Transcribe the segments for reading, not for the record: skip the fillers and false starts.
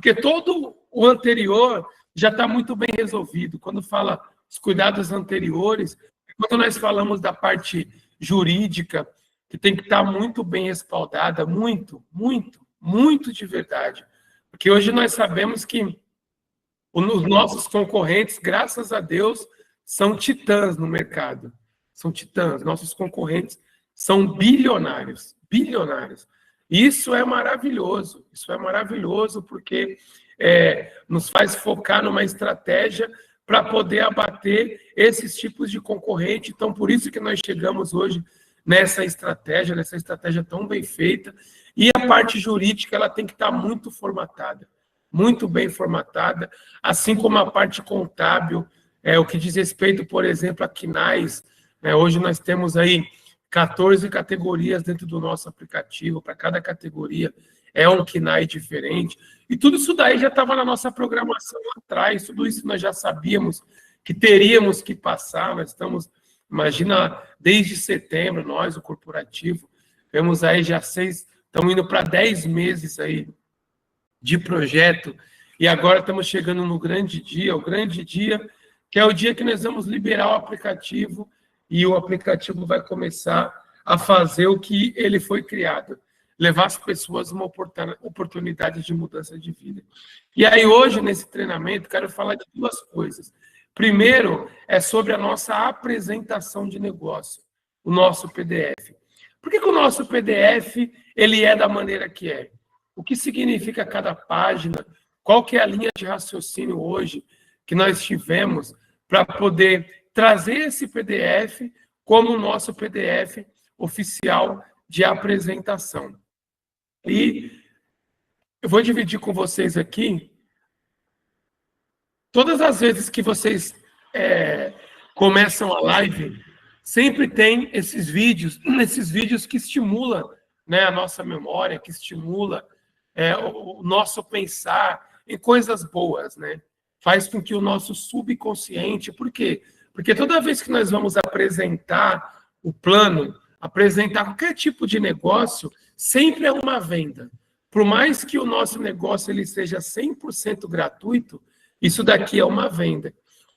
Porque todo o anterior já está muito bem resolvido. Quando fala os cuidados anteriores, quando nós falamos da parte jurídica, que tem que estar muito bem respaldada, muito, muito, muito de verdade. Porque hoje nós sabemos que os nossos concorrentes, graças a Deus, são titãs no mercado. São titãs. Nossos concorrentes são bilionários. Bilionários. Isso é maravilhoso. Isso é maravilhoso porque nos faz focar numa estratégia para poder abater esses tipos de concorrente. Então, por isso que nós chegamos hoje nessa estratégia tão bem feita. E a parte jurídica ela tem que estar muito formatada. Muito bem formatada, assim como a parte contábil, o que diz respeito, por exemplo, a KNAIs. Hoje nós temos aí 14 categorias dentro do nosso aplicativo, para cada categoria é um KNAI diferente, e tudo isso daí já estava na nossa programação lá atrás, tudo isso nós já sabíamos que teríamos que passar, nós estamos, imagina, desde setembro, nós, o corporativo, temos aí já estamos indo para 10 meses aí, de projeto, e agora estamos chegando no grande dia, o grande dia, que é o dia que nós vamos liberar o aplicativo, e o aplicativo vai começar a fazer o que ele foi criado, levar as pessoas uma oportunidade de mudança de vida. E aí hoje, nesse treinamento, quero falar de duas coisas. Primeiro, é sobre a nossa apresentação de negócio, o nosso PDF. Por que o nosso PDF ele é da maneira que é? O que significa cada página? Qual que é a linha de raciocínio hoje que nós tivemos para poder trazer esse PDF como o nosso PDF oficial de apresentação? E eu vou dividir com vocês aqui. Todas as vezes que vocês começam a live, sempre tem esses vídeos que estimulam, né, a nossa memória, que estimula o nosso pensar em coisas boas, né? Faz com que o nosso subconsciente... Por quê? Porque toda vez que nós vamos apresentar o plano, apresentar qualquer tipo de negócio, sempre é uma venda. Por mais que o nosso negócio ele seja 100% gratuito, isso daqui é uma venda.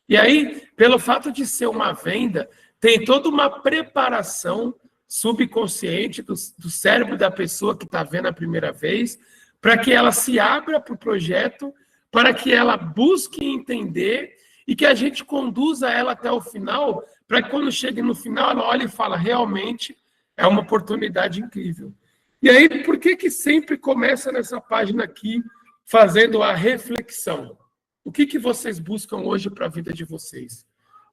E aí, pelo fato de ser uma venda, tem toda uma preparação subconsciente do cérebro da pessoa que está vendo a primeira vez, para que ela se abra para o projeto, para que ela busque entender e que a gente conduza ela até o final, para que quando chegue no final, ela olhe e fala, realmente é uma oportunidade incrível. E aí, por que sempre começa nessa página aqui, fazendo a reflexão? O que vocês buscam hoje para a vida de vocês?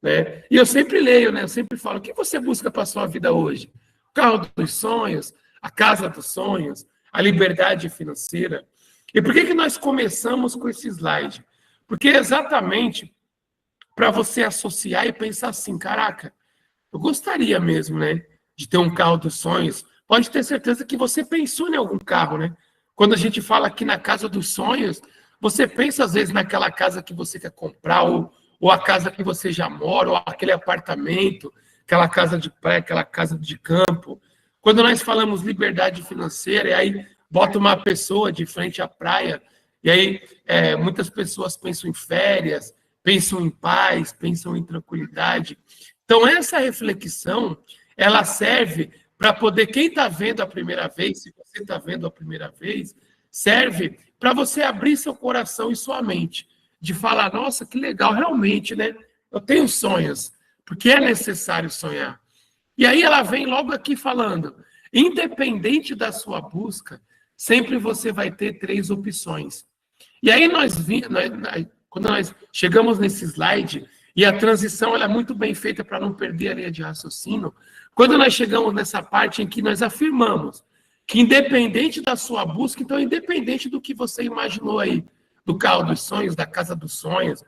Né? E eu sempre leio, né? Eu sempre falo, o que você busca para a sua vida hoje? O carro dos sonhos, a casa dos sonhos, a liberdade financeira. E por que nós começamos com esse slide? Porque exatamente para você associar e pensar assim, caraca, eu gostaria mesmo, né, de ter um carro dos sonhos. Pode ter certeza que você pensou em algum carro, né? Quando a gente fala aqui na casa dos sonhos, você pensa às vezes naquela casa que você quer comprar, ou a casa que você já mora, ou aquele apartamento, aquela casa de praia, aquela casa de campo. Quando nós falamos liberdade financeira, e aí bota uma pessoa de frente à praia, e aí muitas pessoas pensam em férias, pensam em paz, pensam em tranquilidade. Então, essa reflexão, ela serve para poder, quem está vendo a primeira vez, se você está vendo a primeira vez, serve para você abrir seu coração e sua mente, de falar, nossa, que legal, realmente, né? Eu tenho sonhos, porque é necessário sonhar. E aí ela vem logo aqui falando, independente da sua busca, sempre você vai ter 3 opções. E aí quando nós chegamos nesse slide, e a transição ela é muito bem feita para não perder a linha de raciocínio, quando nós chegamos nessa parte em que nós afirmamos que independente da sua busca, então independente do que você imaginou aí, do carro dos sonhos, da casa dos sonhos,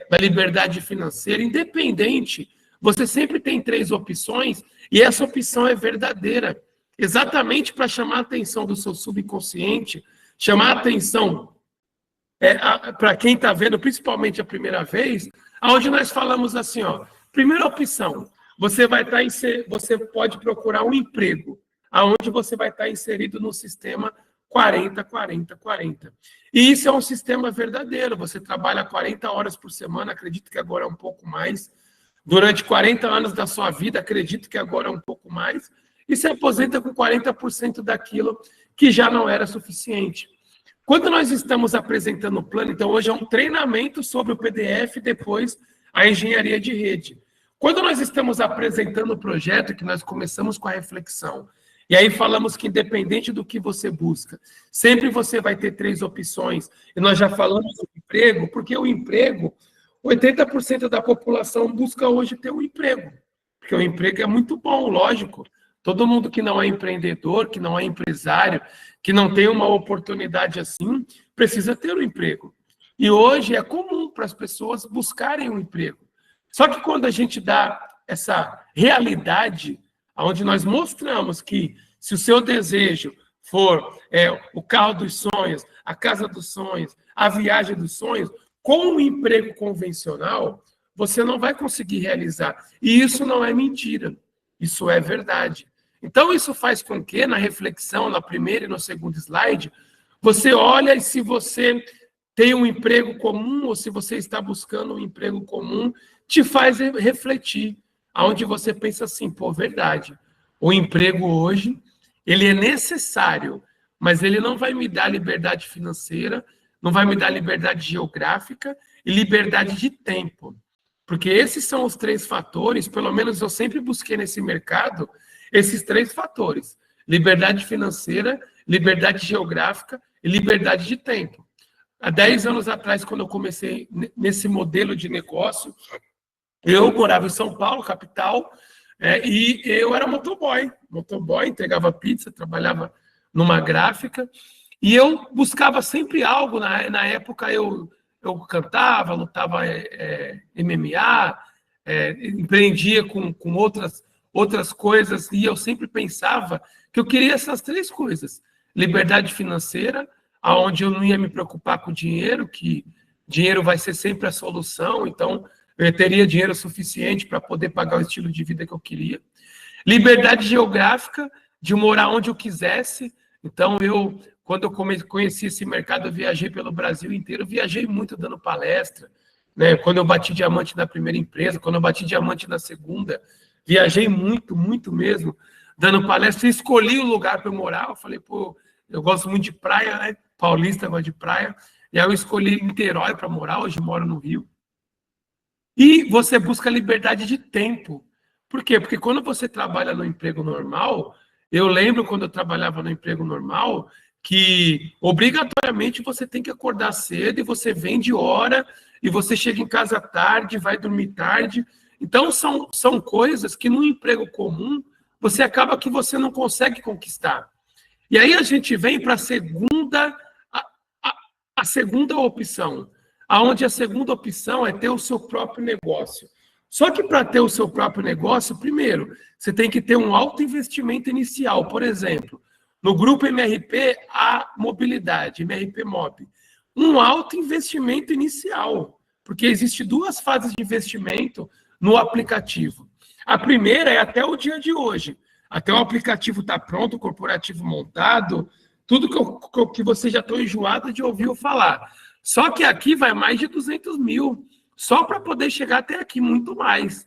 da liberdade financeira, independente, você sempre tem 3 opções, e essa opção é verdadeira, exatamente para chamar a atenção do seu subconsciente, chamar a atenção para quem está vendo, principalmente a primeira vez, onde nós falamos assim, ó, primeira opção, você pode procurar um emprego, aonde você vai estar inserido no sistema 40, 40, 40. E isso é um sistema verdadeiro. Você trabalha 40 horas por semana, acredito que agora é um pouco mais. Durante 40 anos da sua vida, acredito que agora é um pouco mais. E se aposenta com 40% daquilo que já não era suficiente. Quando nós estamos apresentando o plano, então hoje é um treinamento sobre o PDF, depois a engenharia de rede. Quando nós estamos apresentando o projeto, que nós começamos com a reflexão, e aí falamos que independente do que você busca, sempre você vai ter 3 opções, e nós já falamos do emprego, porque o emprego, 80% da população busca hoje ter um emprego, porque o emprego é muito bom, lógico. Todo mundo que não é empreendedor, que não é empresário, que não tem uma oportunidade assim, precisa ter um emprego. E hoje é comum para as pessoas buscarem um emprego. Só que quando a gente dá essa realidade, onde nós mostramos que se o seu desejo for o carro dos sonhos, a casa dos sonhos, a viagem dos sonhos, com um emprego convencional, você não vai conseguir realizar. E isso não é mentira, isso é verdade. Então, isso faz com que, na reflexão, na primeira e no segundo slide, você olha e se você tem um emprego comum ou se você está buscando um emprego comum, te faz refletir, aonde você pensa assim, pô, verdade, o emprego hoje, ele é necessário, mas ele não vai me dar liberdade financeira, não vai me dar liberdade geográfica e liberdade de tempo. Porque esses são os 3 fatores, pelo menos eu sempre busquei nesse mercado, esses 3 fatores: liberdade financeira, liberdade geográfica e liberdade de tempo. Há 10 anos atrás, quando eu comecei nesse modelo de negócio, eu morava em São Paulo, capital, e eu era motoboy, entregava pizza, trabalhava numa gráfica, e eu buscava sempre algo. Na época eu cantava, lutava MMA, empreendia com outras coisas, e eu sempre pensava que eu queria essas 3 coisas: liberdade financeira, aonde eu não ia me preocupar com dinheiro, que dinheiro vai ser sempre a solução, então eu teria dinheiro suficiente para poder pagar o estilo de vida que eu queria. Liberdade geográfica, de morar onde eu quisesse. Então, quando eu conheci esse mercado, eu viajei pelo Brasil inteiro, viajei muito dando palestra, né? Quando eu bati diamante na primeira empresa, quando eu bati diamante na segunda, viajei muito, muito mesmo, dando palestra, escolhi o lugar para eu morar. Eu falei, pô, eu gosto muito de praia, né? Paulista gosta de praia, e aí eu escolhi Niterói para morar, hoje moro no Rio. E você busca liberdade de tempo. Por quê? Porque quando você trabalha no emprego normal, eu lembro quando eu trabalhava no emprego normal, que obrigatoriamente você tem que acordar cedo e você vem de hora, e você chega em casa tarde, vai dormir tarde. Então, são coisas que no emprego comum, você acaba que você não consegue conquistar. E aí a gente vem para a segunda opção, aonde a segunda opção é ter o seu próprio negócio. Só que para ter o seu próprio negócio, primeiro, você tem que ter um alto investimento inicial. Por exemplo, no grupo MRP, há mobilidade, MRP Mob. Um alto investimento inicial, porque existe 2 fases de investimento no aplicativo. A primeira é até o dia de hoje. Até o aplicativo estar pronto, o corporativo montado, tudo que você já está enjoado de ouvir eu falar. Só que aqui vai mais de 200 mil, só para poder chegar até aqui, muito mais.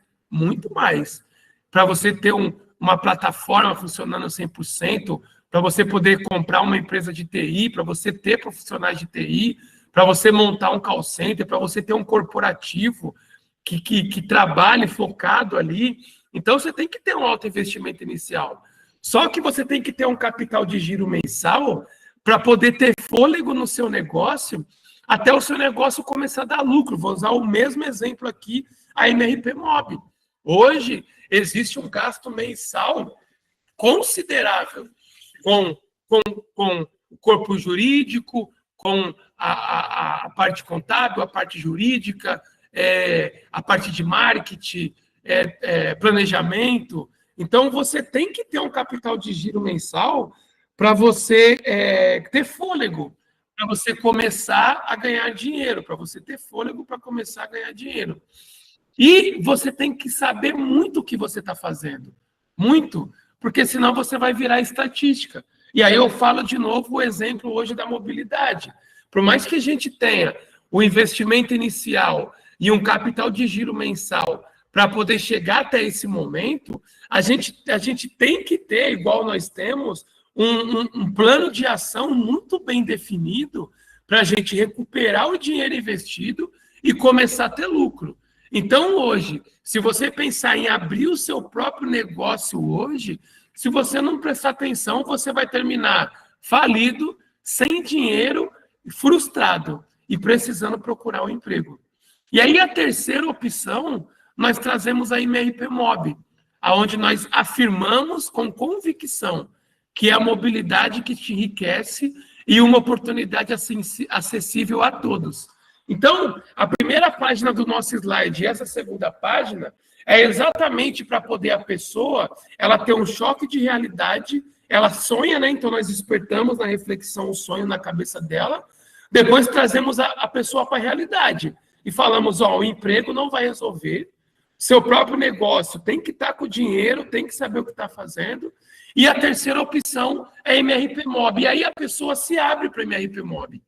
Para você ter uma plataforma funcionando 100%, para você poder comprar uma empresa de TI, para você ter profissionais de TI, para você montar um call center, para você ter um corporativo que trabalhe focado ali. Então, você tem que ter um alto investimento inicial. Só que você tem que ter um capital de giro mensal para poder ter fôlego no seu negócio, até o seu negócio começar a dar lucro. Vou usar o mesmo exemplo aqui, a MRP Mob. Hoje, existe um gasto mensal considerável com o corpo jurídico, com a parte contábil, a parte jurídica, a parte de marketing, planejamento. Então, você tem que ter um capital de giro mensal para você ter fôlego, para você começar a ganhar dinheiro, para você ter fôlego para começar a ganhar dinheiro. E você tem que saber muito o que você está fazendo. Muito. Porque senão você vai virar estatística. E aí eu falo de novo o exemplo hoje da mobilidade. Por mais que a gente tenha o investimento inicial e um capital de giro mensal para poder chegar até esse momento, a gente tem que ter, igual nós temos, um plano de ação muito bem definido para a gente recuperar o dinheiro investido e começar a ter lucro. Então, hoje, se você pensar em abrir o seu próprio negócio hoje, se você não prestar atenção, você vai terminar falido, sem dinheiro, frustrado e precisando procurar um emprego. E aí, a terceira opção, nós trazemos a MRP Mob, onde nós afirmamos com convicção que é a mobilidade que te enriquece e uma oportunidade acessível a todos. Então, a primeira página do nosso slide e essa segunda página é exatamente para poder a pessoa ela ter um choque de realidade, ela sonha, né? Então, nós despertamos na reflexão o sonho na cabeça dela, depois trazemos a pessoa para a realidade e falamos, ó, o emprego não vai resolver, seu próprio negócio tem que estar com dinheiro, tem que saber o que está fazendo. E a terceira opção é MRP Mob. E aí a pessoa se abre para MRP Mob.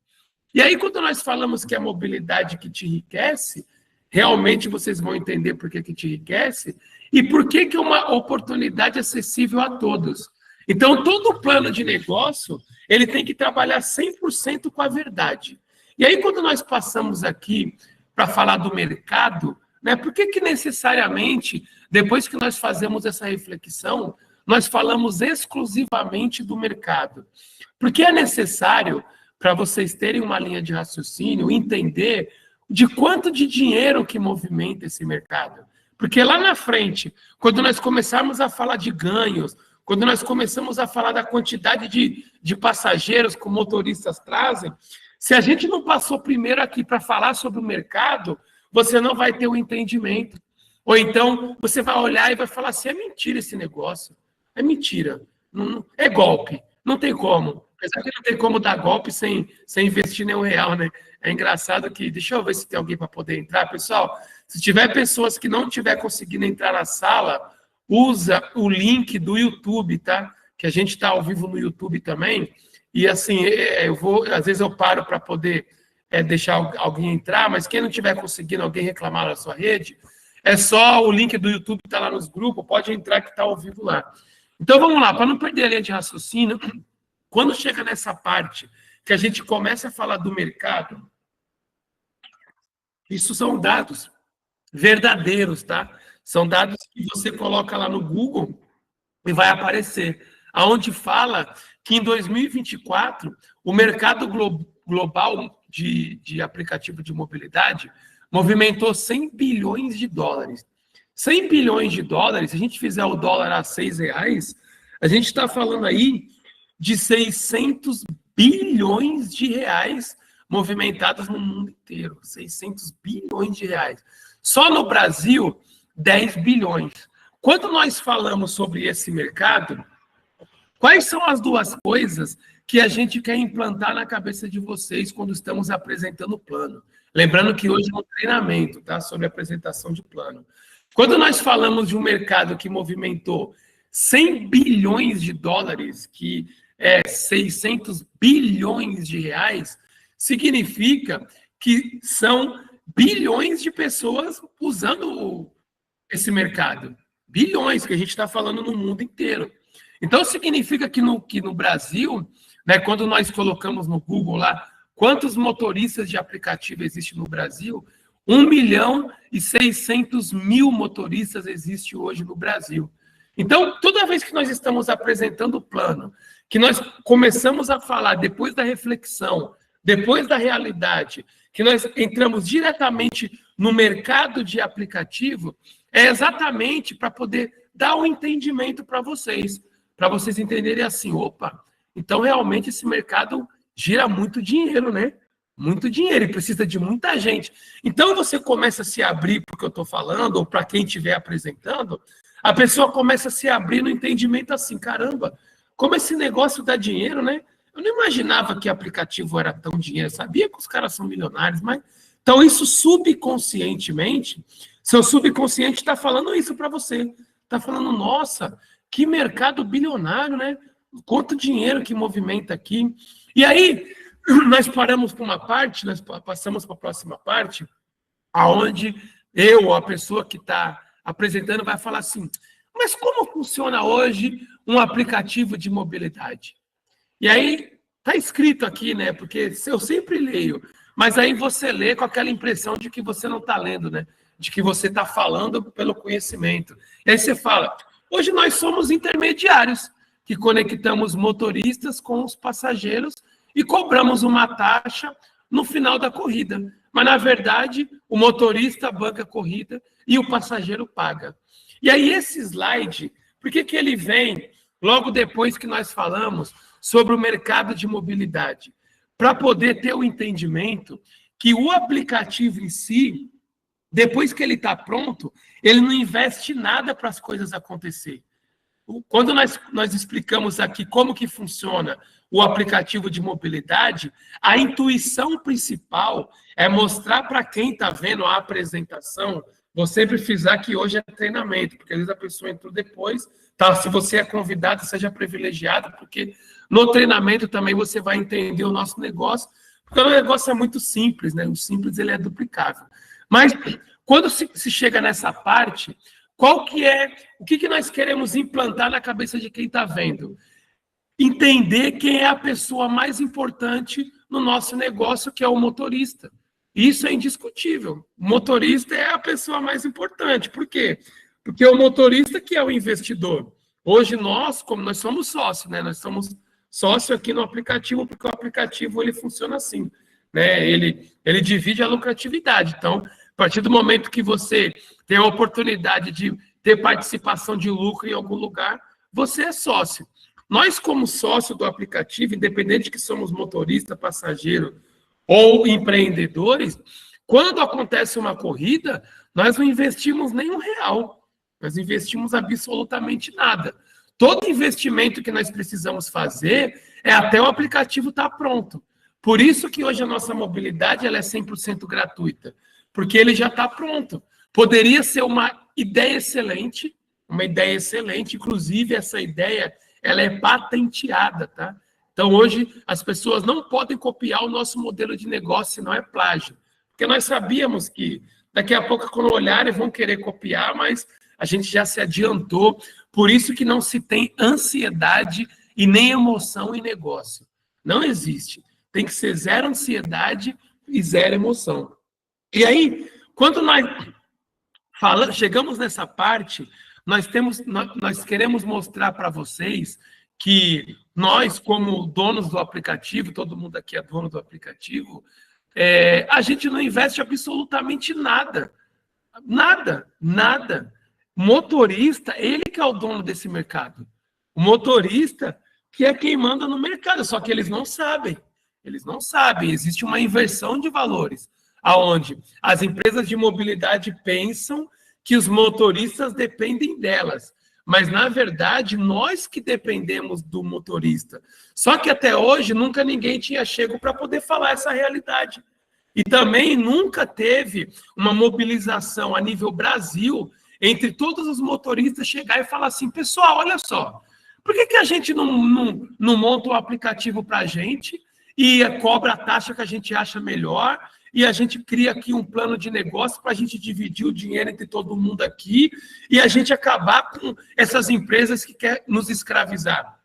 E aí, quando nós falamos que é a mobilidade que te enriquece, realmente vocês vão entender por que te enriquece e por que é uma oportunidade acessível a todos. Então, todo plano de negócio, ele tem que trabalhar 100% com a verdade. E aí, quando nós passamos aqui para falar do mercado, né, por que necessariamente, depois que nós fazemos essa reflexão, nós falamos exclusivamente do mercado? Porque é necessário, para vocês terem uma linha de raciocínio, entender de quanto de dinheiro que movimenta esse mercado. Porque lá na frente, quando nós começarmos a falar de ganhos, quando nós começamos a falar da quantidade de passageiros que motoristas trazem, se a gente não passou primeiro aqui para falar sobre o mercado, você não vai ter o entendimento. Ou então, você vai olhar e vai falar assim, é mentira esse negócio. É mentira. Não, é golpe. Não tem como. Apesar que não tem como dar golpe sem investir nenhum real, né? É engraçado que... Deixa eu ver se tem alguém para poder entrar. Pessoal, se tiver pessoas que não tiver conseguindo entrar na sala, usa o link do YouTube, tá? Que a gente está ao vivo no YouTube também. E assim, às vezes eu paro para poder deixar alguém entrar, mas quem não tiver conseguindo alguém reclamar na sua rede, é só o link do YouTube que está lá nos grupos, pode entrar que está ao vivo lá. Então vamos lá, para não perder a linha de raciocínio, quando chega nessa parte que a gente começa a falar do mercado, isso são dados verdadeiros, tá? São dados que você coloca lá no Google e vai aparecer, aonde fala que em 2024 o mercado global de aplicativo de mobilidade movimentou 100 bilhões de dólares. 100 bilhões de dólares, se a gente fizer o dólar a R$6, a gente está falando aí de 600 bilhões de reais movimentados no mundo inteiro. 600 bilhões de reais. Só no Brasil, 10 bilhões. Quando nós falamos sobre esse mercado, quais são as duas coisas que a gente quer implantar na cabeça de vocês quando estamos apresentando o plano? Lembrando que hoje é um treinamento, tá? Sobre apresentação de plano. Quando nós falamos de um mercado que movimentou 100 bilhões de dólares, que é 600 bilhões de reais, significa que são bilhões de pessoas usando esse mercado. Bilhões, que a gente está falando no mundo inteiro. Então, significa que no Brasil, né, quando nós colocamos no Google lá, quantos motoristas de aplicativo existem no Brasil? 1.600.000 motoristas existem hoje no Brasil. Então, toda vez que nós estamos apresentando o plano, que nós começamos a falar depois da reflexão, depois da realidade, que nós entramos diretamente no mercado de aplicativo, é exatamente para poder dar um entendimento para vocês entenderem assim, opa, então realmente esse mercado gira muito dinheiro, né? Muito dinheiro e precisa de muita gente. Então você começa a se abrir para o que eu estou falando, ou para quem estiver apresentando, a pessoa começa a se abrir no entendimento assim, caramba, como esse negócio dá dinheiro, né? Eu não imaginava que aplicativo era tão dinheiro, sabia que os caras são milionários, mas... Então isso subconscientemente, seu subconsciente está falando isso para você. Está falando, nossa, que mercado bilionário, né? quanto dinheiro que movimenta aqui. E aí, nós paramos para uma parte, nós passamos para a próxima parte, aonde eu, a pessoa que está apresentando, vai falar assim, mas como funciona hoje um aplicativo de mobilidade? E aí, está escrito aqui, né? Porque eu sempre leio, mas aí você lê com aquela impressão de que você não está lendo, né? De que você está falando pelo conhecimento. E aí você fala, hoje nós somos intermediários, que conectamos motoristas com os passageiros e cobramos uma taxa no final da corrida. Mas, na verdade, o motorista banca a corrida e o passageiro paga. E aí, esse slide, por que ele vem logo depois que nós falamos sobre o mercado de mobilidade? Para poder ter o entendimento que o aplicativo em si, depois que ele está pronto, ele não investe nada para as coisas acontecerem. Quando nós explicamos aqui como que funciona o aplicativo de mobilidade, a intuição principal é mostrar para quem está vendo a apresentação, vou sempre frisar que hoje é treinamento, porque às vezes a pessoa entrou depois, tá? Se você é convidado, seja privilegiado, porque no treinamento também você vai entender o nosso negócio, porque o negócio é muito simples, né? O simples ele é duplicável. Mas quando se chega nessa parte, qual que é, o que nós queremos implantar na cabeça de quem está vendo? Entender quem é a pessoa mais importante no nosso negócio, que é o motorista. Isso é indiscutível. O motorista é a pessoa mais importante. Por quê? Porque é o motorista que é o investidor. Hoje nós, como nós somos sócios, né? Nós somos sócio aqui no aplicativo, porque o aplicativo ele funciona assim, né? Ele divide a lucratividade. Então, a partir do momento que você tem a oportunidade de ter participação de lucro em algum lugar, você é sócio. Nós, como sócio do aplicativo, independente de que somos motorista, passageiro ou empreendedores, quando acontece uma corrida, nós não investimos nenhum real. Nós investimos absolutamente nada. Todo investimento que nós precisamos fazer é até o aplicativo estar pronto. Por isso que hoje a nossa mobilidade ela é 100% gratuita, porque ele já está pronto. Poderia ser uma ideia excelente, inclusive essa ideia ela é patenteada, tá? Então, hoje, as pessoas não podem copiar o nosso modelo de negócio, senão é plágio. Porque nós sabíamos que daqui a pouco, quando olharem, vão querer copiar, mas a gente já se adiantou. Por isso que não se tem ansiedade e nem emoção em negócio. Não existe. Tem que ser zero ansiedade e zero emoção. E aí, quando nós chegamos nessa parte, nós queremos mostrar para vocês que nós, como donos do aplicativo, todo mundo aqui é dono do aplicativo, a gente não investe absolutamente nada. Nada. Motorista, ele que é o dono desse mercado. O motorista que é quem manda no mercado, só que eles não sabem. Existe uma inversão de valores, aonde as empresas de mobilidade pensam que os motoristas dependem delas. Mas, na verdade, nós que dependemos do motorista. Só que até hoje, nunca ninguém tinha chego para poder falar essa realidade. E também nunca teve uma mobilização a nível Brasil entre todos os motoristas chegar e falar assim, pessoal, olha só, por que a gente não monta um aplicativo para a gente e cobra a taxa que a gente acha melhor e a gente cria aqui um plano de negócio para a gente dividir o dinheiro entre todo mundo aqui e a gente acabar com essas empresas que querem nos escravizar?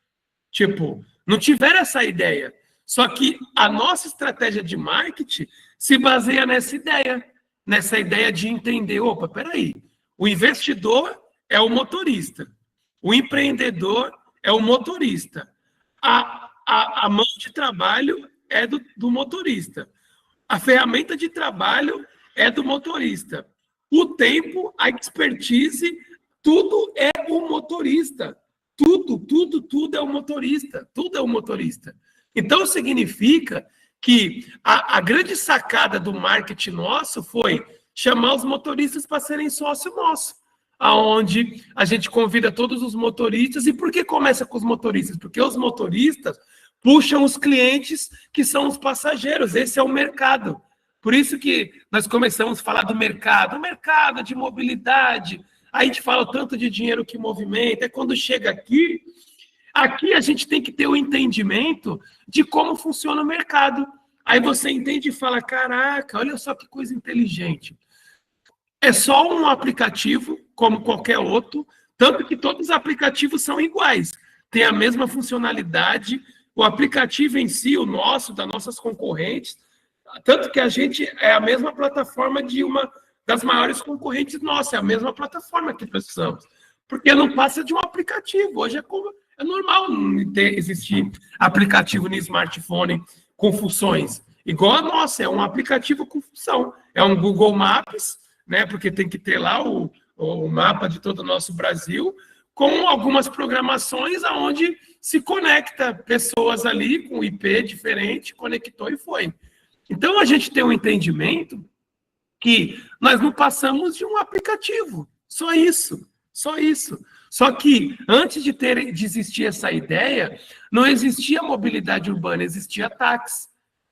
Tipo, não tiveram essa ideia. Só que a nossa estratégia de marketing se baseia nessa ideia de entender, opa, peraí, o investidor é o motorista, o empreendedor é o motorista, a mão de trabalho é do motorista, a ferramenta de trabalho é do motorista, o tempo, a expertise, tudo é o motorista, tudo é o motorista, tudo é o motorista. Então, significa que a grande sacada do marketing nosso foi chamar os motoristas para serem sócio nosso, aonde a gente convida todos os motoristas. E por que começa com os motoristas? Porque os motoristas puxam os clientes que são os passageiros. Esse é o mercado. Por isso que nós começamos a falar do mercado. O mercado de mobilidade. Aí a gente fala o tanto de dinheiro que movimenta. É quando chega aqui, Aqui a gente tem que ter o entendimento de como funciona o mercado. Aí você entende e fala, caraca, olha só que coisa inteligente. É só um aplicativo, como qualquer outro, tanto que todos os aplicativos são iguais. Tem a mesma funcionalidade, o aplicativo em si, o nosso, das nossas concorrentes, tanto que a gente é a mesma plataforma de uma das maiores concorrentes nossa, é a mesma plataforma que precisamos. Porque não passa de um aplicativo. Hoje é normal existir aplicativo no smartphone com funções. Igual a nossa, é um aplicativo com função. É um Google Maps, né? Porque tem que ter lá o mapa de todo o nosso Brasil, com algumas programações aonde se conecta pessoas ali com IP diferente, conectou e foi. Então, a gente tem um entendimento que nós não passamos de um aplicativo. Só isso. Só isso. Só que, antes de existir essa ideia, não existia mobilidade urbana, existia táxi.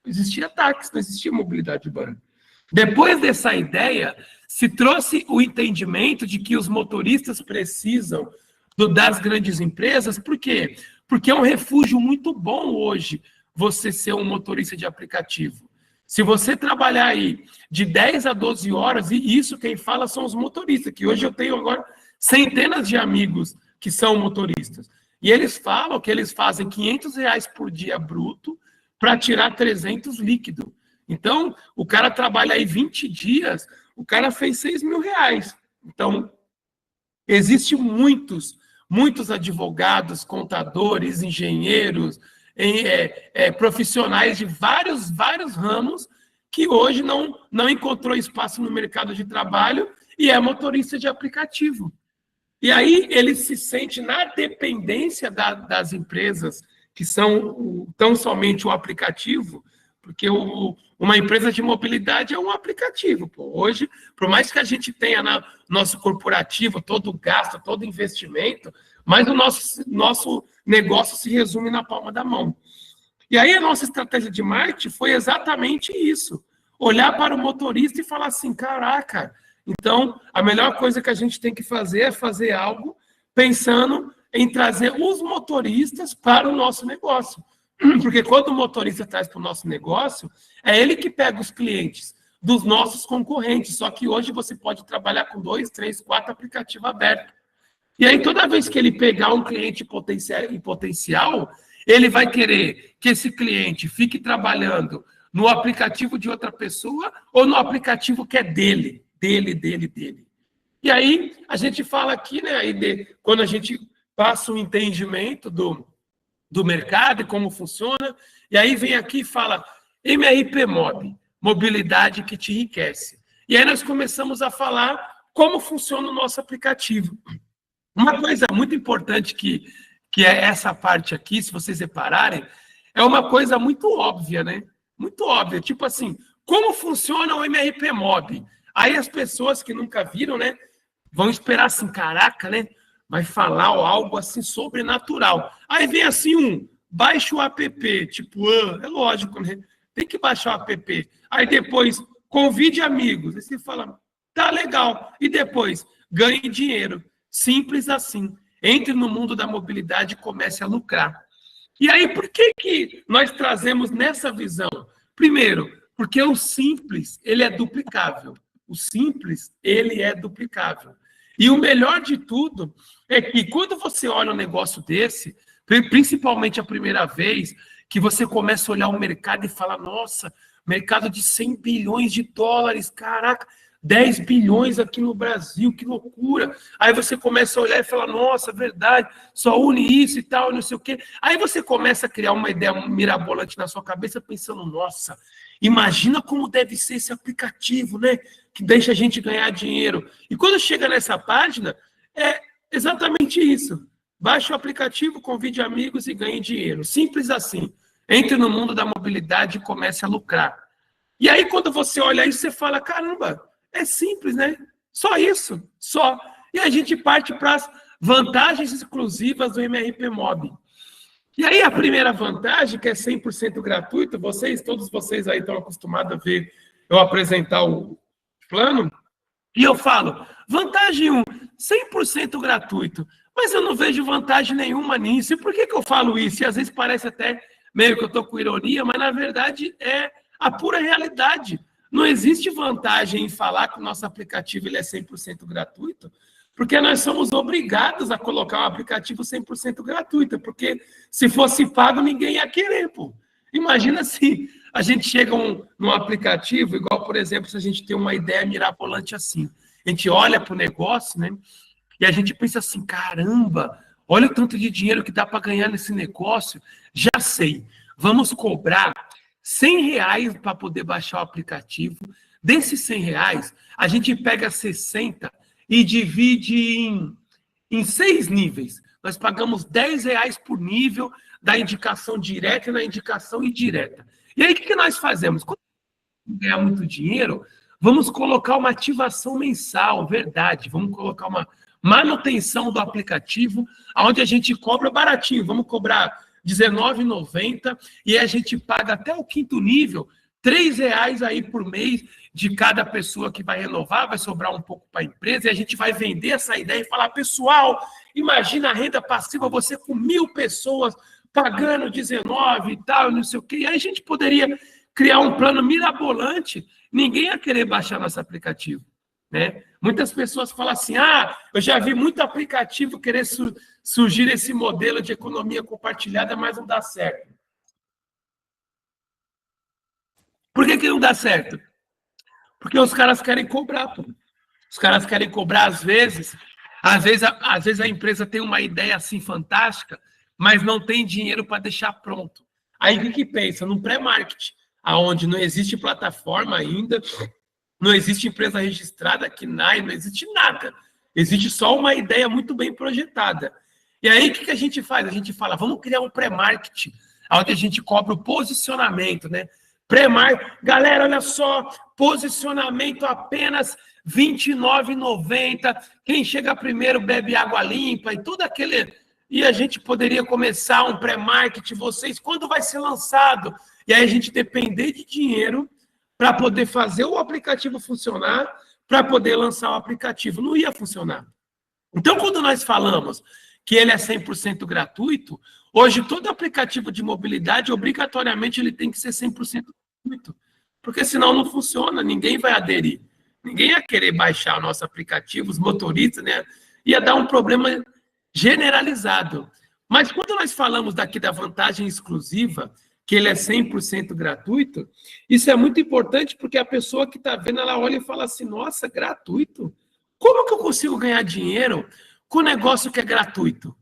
Existia táxi, não existia mobilidade urbana. Depois dessa ideia, se trouxe o entendimento de que os motoristas precisam das grandes empresas. Por quê? Porque é um refúgio muito bom hoje você ser um motorista de aplicativo. Se você trabalhar aí de 10 a 12 horas, e isso quem fala são os motoristas, que hoje eu tenho agora centenas de amigos que são motoristas. E eles falam que eles fazem R$500 por dia bruto para tirar 300 líquido. Então, o cara trabalha aí 20 dias, o cara fez R$6.000. Então, existem muitos advogados, contadores, engenheiros, profissionais de vários ramos que hoje não encontrou espaço no mercado de trabalho e é motorista de aplicativo. E aí ele se sente na dependência das empresas que são tão somente o aplicativo, porque uma empresa de mobilidade é um aplicativo. Pô. Hoje, por mais que a gente tenha no nosso corporativo todo o gasto, todo o investimento, mas o nosso negócio se resume na palma da mão. E aí a nossa estratégia de marketing foi exatamente isso. Olhar para o motorista e falar assim, caraca, então a melhor coisa que a gente tem que fazer é fazer algo pensando em trazer os motoristas para o nosso negócio. Porque quando o motorista traz para o nosso negócio, é ele que pega os clientes dos nossos concorrentes. Só que hoje você pode trabalhar com 2, 3, 4 aplicativos abertos. E aí, toda vez que ele pegar um cliente em potencial, ele vai querer que esse cliente fique trabalhando no aplicativo de outra pessoa ou no aplicativo que é dele. E aí, a gente fala aqui, né? Quando a gente passa o entendimento do mercado e como funciona, e aí vem aqui e fala MRP Mob, mobilidade que te enriquece. E aí nós começamos a falar como funciona o nosso aplicativo. Uma coisa muito importante que é essa parte aqui, se vocês repararem, é uma coisa muito óbvia, né? Muito óbvia, tipo assim, como funciona o MRP Mob? Aí as pessoas que nunca viram, né, vão esperar assim, caraca, né? Vai falar algo assim sobrenatural. Aí vem assim baixa o app, tipo, é lógico, né? Tem que baixar o app. Aí depois, convide amigos. Aí você fala, tá legal. E depois, ganhe dinheiro. Simples assim. Entre no mundo da mobilidade e comece a lucrar. E aí, por que nós trazemos nessa visão? Primeiro, porque o simples, ele é duplicável. O simples, ele é duplicável. E o melhor de tudo é que quando você olha um negócio desse, principalmente a primeira vez, que você começa a olhar o mercado e fala, nossa, mercado de 100 bilhões de dólares, caraca, 10 bilhões aqui no Brasil, que loucura. Aí você começa a olhar e fala, nossa, verdade, só une isso e tal, não sei o quê. Aí você começa a criar uma ideia mirabolante na sua cabeça, pensando, nossa, imagina como deve ser esse aplicativo, né? Que deixa a gente ganhar dinheiro. E quando chega nessa página, é exatamente isso. Baixe o aplicativo, convide amigos e ganhe dinheiro. Simples assim. Entre no mundo da mobilidade e comece a lucrar. E aí, quando você olha isso, você fala, caramba, é simples, né? Só isso, só. E a gente parte para as vantagens exclusivas do MRP Mob. E aí, a primeira vantagem, que é 100% gratuito, todos vocês aí estão acostumados a ver eu apresentar o plano, e eu falo, vantagem 1, 100% gratuito. Mas eu não vejo vantagem nenhuma nisso. E por que eu falo isso? E às vezes parece até meio que eu estou com ironia, mas na verdade é a pura realidade. Não existe vantagem em falar que o nosso aplicativo ele é 100% gratuito, porque nós somos obrigados a colocar um aplicativo 100% gratuito, porque se fosse pago, ninguém ia querer, pô. Imagina se a gente chega num aplicativo, igual, por exemplo, se a gente tem uma ideia mirabolante assim. A gente olha para o negócio, né? E a gente pensa assim, caramba, olha o tanto de dinheiro que dá para ganhar nesse negócio. Já sei, vamos cobrar R$ 100 para poder baixar o aplicativo. Desses R$ 100, a gente pega 60 e divide em 6 níveis. Nós pagamos R$ 10 por nível da indicação direta e na indicação indireta. E aí, o que nós fazemos? Quando ganhar muito dinheiro, vamos colocar uma ativação mensal, verdade. Vamos colocar uma manutenção do aplicativo, onde a gente cobra baratinho. Vamos cobrar R$19,90 e a gente paga até o 5º nível, R$3 aí por mês de cada pessoa que vai renovar, vai sobrar um pouco para a empresa e a gente vai vender essa ideia e falar, pessoal, imagina a renda passiva, você com 1.000 pessoas pagando 19 e tal, não sei o quê. E aí a gente poderia criar um plano mirabolante, ninguém ia querer baixar nosso aplicativo, né? Muitas pessoas falam assim, eu já vi muito aplicativo querer surgir esse modelo de economia compartilhada, mas não dá certo. Por que não dá certo? Porque os caras querem cobrar, pô. Os caras querem cobrar às vezes a empresa tem uma ideia assim fantástica, mas não tem dinheiro para deixar pronto. Aí o que pensa? Num pré-marketing, aonde não existe plataforma ainda, não existe empresa registrada, KNAI, não existe nada. Existe só uma ideia muito bem projetada. E aí, o que a gente faz? A gente fala, vamos criar um pré-marketing, onde a gente cobra o posicionamento, né? Pré-marketing, galera, olha só, posicionamento apenas R$29,90. Quem chega primeiro bebe água limpa e tudo aquele... E a gente poderia começar um pré-marketing, vocês, quando vai ser lançado? E aí a gente depender de dinheiro para poder fazer o aplicativo funcionar, para poder lançar o aplicativo. Não ia funcionar. Então, quando nós falamos que ele é 100% gratuito, hoje todo aplicativo de mobilidade, obrigatoriamente, ele tem que ser 100% gratuito. Porque senão não funciona, ninguém vai aderir. Ninguém ia querer baixar o nosso aplicativo, os motoristas, né? Ia dar um problema generalizado. Mas quando nós falamos daqui da vantagem exclusiva, que ele é 100% gratuito, isso é muito importante porque a pessoa que está vendo, ela olha e fala assim, nossa, gratuito? Como que eu consigo ganhar dinheiro com o negócio que é gratuito?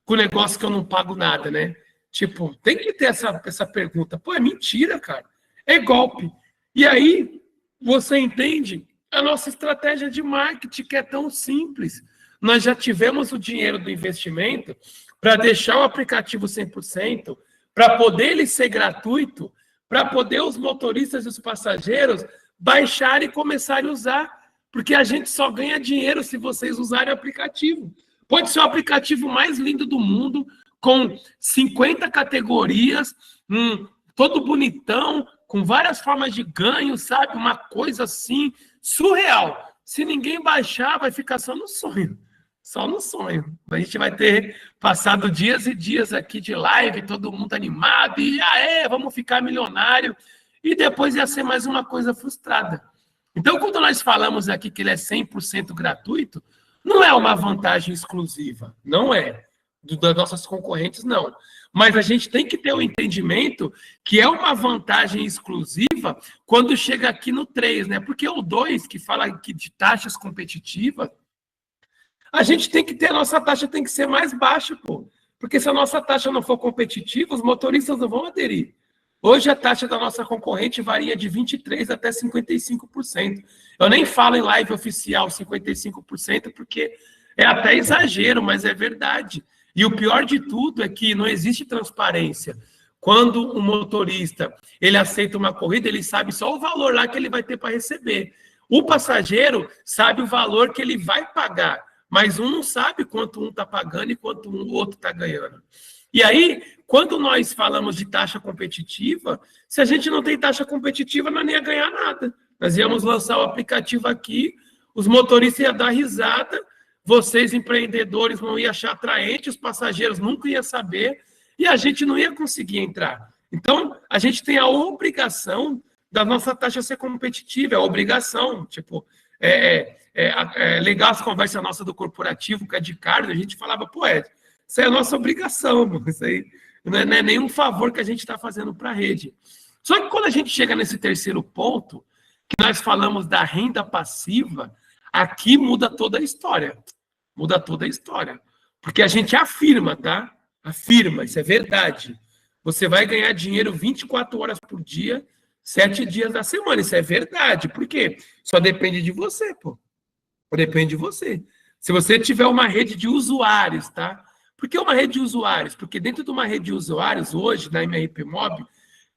Com o negócio que eu não pago nada, né? Tipo, tem que ter essa pergunta. Pô, é mentira, cara. É golpe. E aí, você entende a nossa estratégia de marketing, que é tão simples. Nós já tivemos o dinheiro do investimento para deixar o aplicativo 100%, para poder ele ser gratuito, para poder os motoristas e os passageiros baixarem e começarem a usar, porque a gente só ganha dinheiro se vocês usarem o aplicativo. Pode ser o aplicativo mais lindo do mundo, com 50 categorias, todo bonitão, com várias formas de ganho, sabe? Uma coisa assim, surreal. Se ninguém baixar, vai ficar só no sonho. Só no sonho. A gente vai ter passado dias e dias aqui de live, todo mundo animado, e vamos ficar milionário. E depois ia ser mais uma coisa frustrada. Então, quando nós falamos aqui que ele é 100% gratuito, não é uma vantagem exclusiva. Não é. Das nossas concorrentes, não. Mas a gente tem que ter o entendimento que é uma vantagem exclusiva quando chega aqui no 3, né? Porque o 2, que fala aqui de taxas competitivas, a gente tem que ter, a nossa taxa tem que ser mais baixa, pô. Porque se a nossa taxa não for competitiva, os motoristas não vão aderir. Hoje a taxa da nossa concorrente varia de 23% até 55%. Eu nem falo em live oficial 55%, porque é até exagero, mas é verdade. E o pior de tudo é que não existe transparência. Quando um motorista ele aceita uma corrida, ele sabe só o valor lá que ele vai ter para receber. O passageiro sabe o valor que ele vai pagar, mas um não sabe quanto um está pagando e quanto o outro está ganhando. E aí, quando nós falamos de taxa competitiva, se a gente não tem taxa competitiva, nós nem ia ganhar nada. Nós íamos lançar o aplicativo aqui, os motoristas iam dar risada, vocês, empreendedores, não iam achar atraente, os passageiros nunca iam saber, e a gente não ia conseguir entrar. Então, a gente tem a obrigação da nossa taxa ser competitiva, é a obrigação. Tipo, legal as conversas nossas do corporativo, com a de Carlos, a gente falava, pô, isso é a nossa obrigação, mano. Isso aí não é nenhum favor que a gente está fazendo para a rede. Só que quando a gente chega nesse terceiro ponto, que nós falamos da renda passiva, aqui muda toda a história. Muda toda a história. Porque a gente afirma, tá? Afirma, isso é verdade. Você vai ganhar dinheiro 24 horas por dia, 7 dias da semana. Isso é verdade. Por quê? Só depende de você, pô. Depende de você. Se você tiver uma rede de usuários, tá? Por que uma rede de usuários? Porque dentro de uma rede de usuários, hoje, na MRP Mob,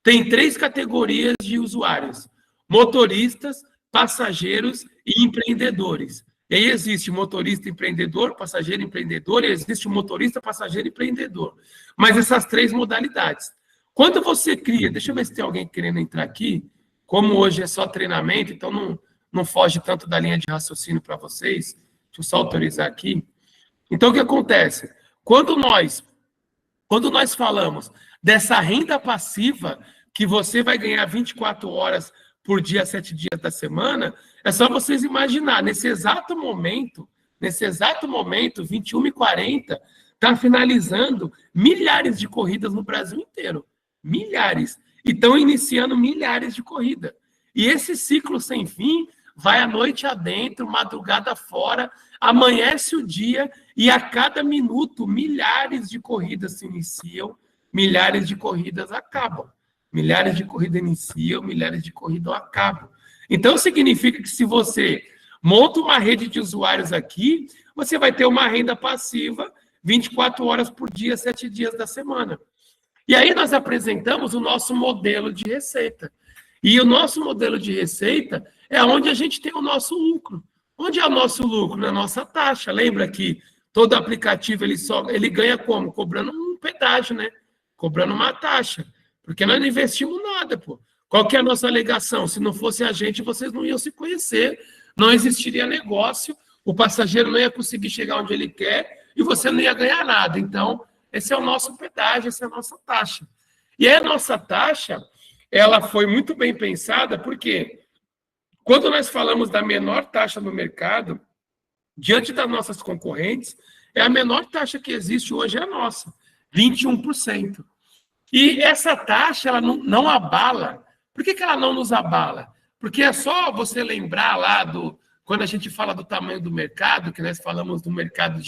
tem 3 categorias de usuários: motoristas, passageiros e empreendedores. E aí existe motorista empreendedor, passageiro empreendedor, e existe o motorista, passageiro empreendedor. Mas essas 3 modalidades. Quando você cria, deixa eu ver se tem alguém querendo entrar aqui, como hoje é só treinamento, então não foge tanto da linha de raciocínio para vocês. Deixa eu só autorizar aqui. Então, o que acontece? Quando nós falamos dessa renda passiva, que você vai ganhar 24 horas por dia, 7 dias da semana, é só vocês imaginar, nesse exato momento, 21h40, está finalizando milhares de corridas no Brasil inteiro. Milhares. E estão iniciando milhares de corridas. E esse ciclo sem fim vai à noite adentro, madrugada fora, amanhece o dia e a cada minuto milhares de corridas se iniciam, milhares de corridas acabam. Milhares de corridas iniciam, milhares de corridas acabam. Então, significa que se você monta uma rede de usuários aqui, você vai ter uma renda passiva 24 horas por dia, 7 dias da semana. E aí nós apresentamos o nosso modelo de receita. E o nosso modelo de receita é onde a gente tem o nosso lucro. Onde é o nosso lucro? Na nossa taxa. Lembra que todo aplicativo ele ganha como? Cobrando um pedágio, né? Cobrando uma taxa. Porque nós não investimos nada, pô. Qual que é a nossa alegação? Se não fosse a gente, vocês não iam se conhecer, não existiria negócio, o passageiro não ia conseguir chegar onde ele quer e você não ia ganhar nada. Então, esse é o nosso pedágio, essa é a nossa taxa. E aí a nossa taxa, ela foi muito bem pensada, porque quando nós falamos da menor taxa no mercado, diante das nossas concorrentes, é a menor taxa que existe hoje, é a nossa, 21%. E essa taxa, ela não abala. Por que ela não nos abala? Porque é só você lembrar lá quando a gente fala do tamanho do mercado, que nós falamos do mercado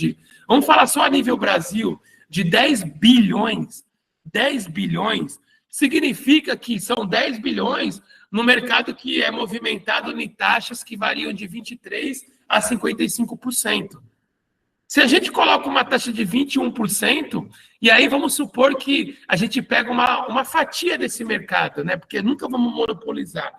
vamos falar só a nível Brasil, de 10 bilhões. 10 bilhões significa que são 10 bilhões no mercado que é movimentado em taxas que variam de 23% a 55%. Se a gente coloca uma taxa de 21%, e aí vamos supor que a gente pega uma fatia desse mercado, né? Porque nunca vamos monopolizar,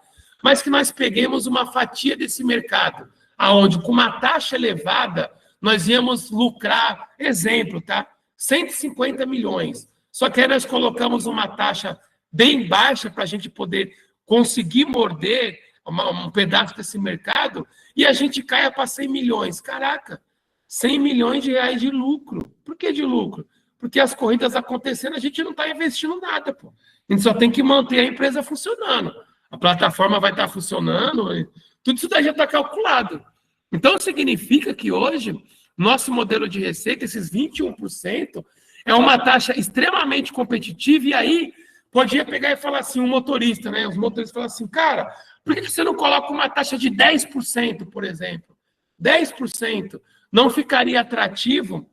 mas que nós peguemos uma fatia desse mercado, aonde com uma taxa elevada nós íamos lucrar, exemplo, tá? 150 milhões. Só que aí nós colocamos uma taxa bem baixa para a gente poder conseguir morder um pedaço desse mercado e a gente caia para 100 milhões. Caraca! 100 milhões de reais de lucro. Por que de lucro? Porque as corridas acontecendo, a gente não está investindo nada, pô. A gente só tem que manter a empresa funcionando. A plataforma vai estar funcionando, tudo isso daí já está calculado. Então, significa que hoje, nosso modelo de receita, esses 21%, é uma taxa extremamente competitiva, e aí podia pegar e falar assim, um motorista, né? Os motoristas falam assim, cara, por que você não coloca uma taxa de 10%, por exemplo? 10%. Não ficaria atrativo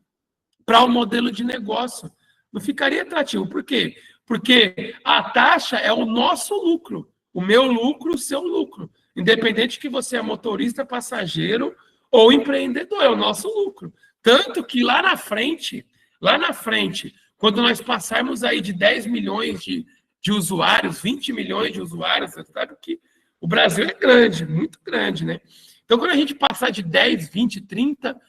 para o modelo de negócio. Não ficaria atrativo. Por quê? Porque a taxa é o nosso lucro. O meu lucro, o seu lucro. Independente que você é motorista, passageiro ou empreendedor, é o nosso lucro. Tanto que lá na frente, quando nós passarmos aí de 10 milhões de usuários, 20 milhões de usuários, você sabe que o Brasil é grande, muito grande, né? Então, quando a gente passar de 10, 20, 30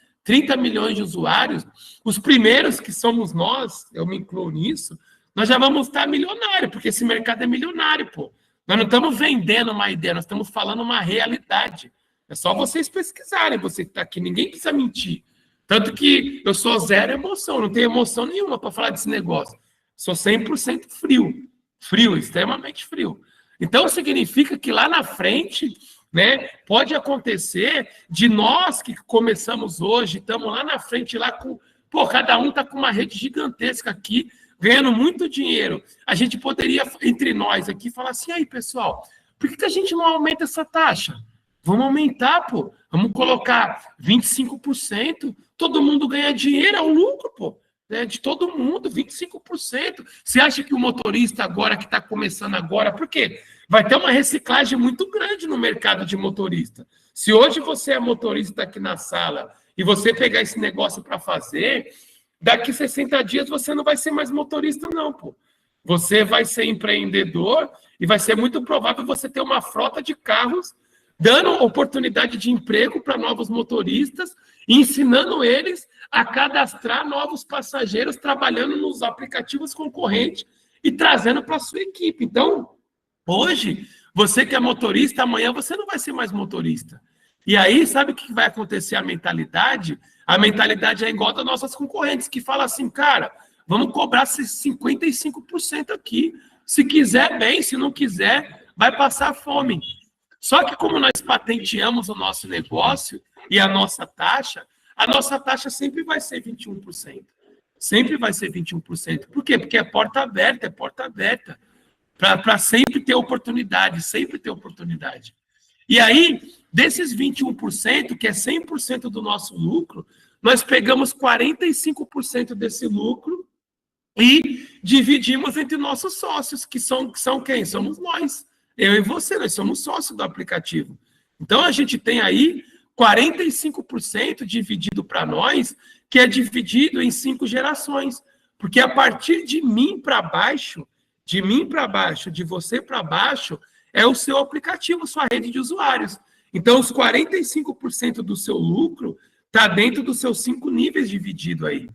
milhões de usuários, os primeiros que somos nós, eu me incluo nisso, nós já vamos estar milionários, porque esse mercado é milionário, pô. Nós não estamos vendendo uma ideia, nós estamos falando uma realidade. É só vocês pesquisarem, você que está aqui, ninguém precisa mentir. Tanto que eu sou zero emoção, não tenho emoção nenhuma para falar desse negócio. Sou 100% frio. Frio, extremamente frio. Então, significa que lá na frente, né, pode acontecer de nós que começamos hoje, estamos lá na frente, lá com. Pô, cada um está com uma rede gigantesca aqui, ganhando muito dinheiro. A gente poderia, entre nós aqui, falar assim: aí, pessoal, por que a gente não aumenta essa taxa? Vamos aumentar, pô. Vamos colocar 25%. Todo mundo ganha dinheiro, é o lucro, pô. Né, de todo mundo, 25%. Você acha que o motorista agora, que está começando agora, por quê? Vai ter uma reciclagem muito grande no mercado de motorista. Se hoje você é motorista aqui na sala e você pegar esse negócio para fazer, daqui 60 dias você não vai ser mais motorista, não, pô. Você vai ser empreendedor e vai ser muito provável você ter uma frota de carros dando oportunidade de emprego para novos motoristas, ensinando eles a cadastrar novos passageiros trabalhando nos aplicativos concorrentes e trazendo para a sua equipe. Então, hoje, você que é motorista, amanhã você não vai ser mais motorista. E aí, sabe o que vai acontecer? A mentalidade é igual das nossas concorrentes, que fala assim, cara, vamos cobrar 55% aqui. Se quiser, bem, se não quiser, vai passar fome. Só que como nós patenteamos o nosso negócio e a nossa taxa sempre vai ser 21%. Sempre vai ser 21%. Por quê? Porque é porta aberta, para sempre ter oportunidade, sempre ter oportunidade. E aí, desses 21%, que é 100% do nosso lucro, nós pegamos 45% desse lucro e dividimos entre nossos sócios, que são quem? Somos nós. Eu e você, nós somos sócios do aplicativo. Então, a gente tem aí 45% dividido para nós, que é dividido em 5 gerações. Porque a partir de mim para baixo, de você para baixo, é o seu aplicativo, sua rede de usuários. Então, os 45% do seu lucro está dentro dos seus 5 níveis dividido aí.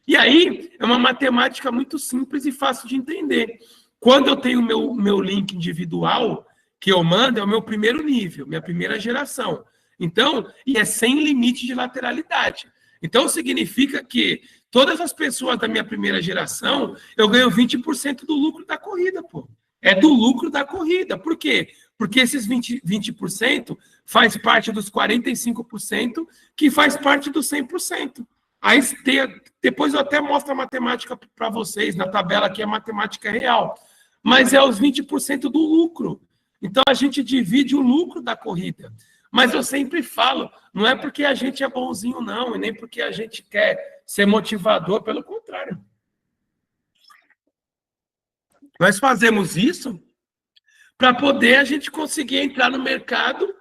E aí, é uma matemática muito simples e fácil de entender. Quando eu tenho meu link individual, que eu mando, é o meu primeiro nível, minha primeira geração. Então, e é sem limite de lateralidade. Então, significa que todas as pessoas da minha primeira geração, eu ganho 20% do lucro da corrida, pô. É do lucro da corrida. Por quê? Porque esses 20% faz parte dos 45%, que faz parte dos 100%. Aí, depois eu até mostro a matemática para vocês, na tabela aqui a matemática é real. Mas é os 20% do lucro. Então, a gente divide o lucro da corrida. Mas eu sempre falo, não é porque a gente é bonzinho, não, e nem porque a gente quer ser motivador, pelo contrário. Nós fazemos isso para poder a gente conseguir entrar no mercado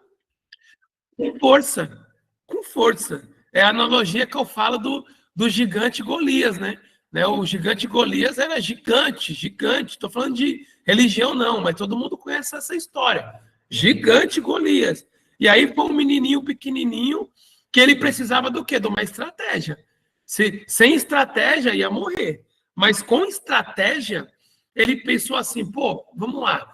com força. Com força. É a analogia que eu falo do gigante Golias, né? O gigante Golias era gigante. Estou falando de religião, não, mas todo mundo conhece essa história. Gigante Golias. E aí foi um menininho pequenininho que ele precisava do quê? De uma estratégia. Sem estratégia ia morrer. Mas com estratégia, ele pensou assim, pô, vamos lá.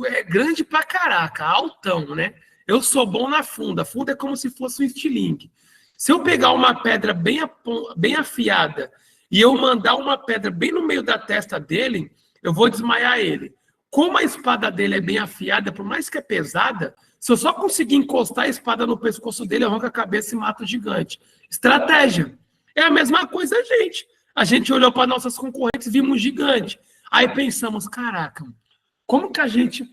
É grande pra caraca, altão, né? Eu sou bom na funda. A funda é como se fosse um estilingue. Se eu pegar uma pedra bem afiada e eu mandar uma pedra bem no meio da testa dele, eu vou desmaiar ele. Como a espada dele é bem afiada, por mais que é pesada, se eu só conseguir encostar a espada no pescoço dele, eu arranco a cabeça e mato o gigante. Estratégia. É a mesma coisa, gente. A gente olhou para nossas concorrentes e vimos um gigante. Aí pensamos, caraca, como que a gente...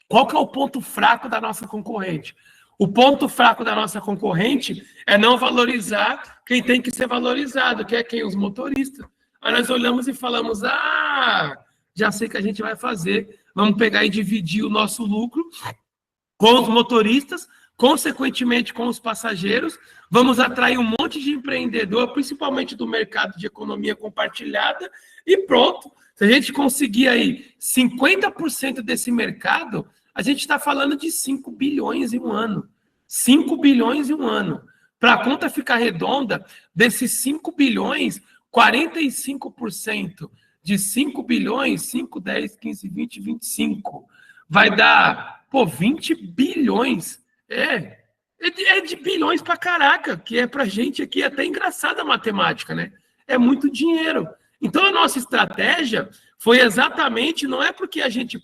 Qual que é o ponto fraco da nossa concorrente? O ponto fraco da nossa concorrente é não valorizar quem tem que ser valorizado, que é quem? Os motoristas. Aí nós olhamos e falamos, já sei o que a gente vai fazer. Vamos pegar e dividir o nosso lucro com os motoristas, consequentemente com os passageiros. Vamos atrair um monte de empreendedor, principalmente do mercado de economia compartilhada, e pronto. Se a gente conseguir aí 50% desse mercado, a gente está falando de 5 bilhões em um ano. 5 bilhões em um ano. Para a conta ficar redonda, desses 5 bilhões, 45% de 5 bilhões, 5, 10, 15, 20, 25, vai dar, 20 bilhões. É de bilhões pra caraca, que é pra gente aqui até engraçada a matemática, né? É muito dinheiro. Então, a nossa estratégia foi exatamente, não é porque a gente,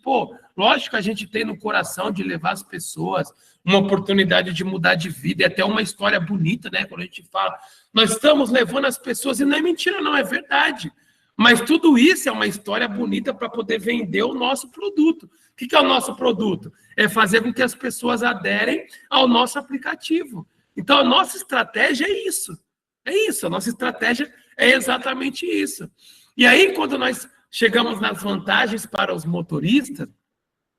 lógico que a gente tem no coração de levar as pessoas uma oportunidade de mudar de vida, e até uma história bonita, né? Quando a gente fala, nós estamos levando as pessoas, e não é mentira, não, é verdade. Mas tudo isso é uma história bonita para poder vender o nosso produto. O que é o nosso produto? É fazer com que as pessoas aderem ao nosso aplicativo. Então, a nossa estratégia é isso. É isso, a nossa estratégia é exatamente isso. E aí, quando nós chegamos nas vantagens para os motoristas,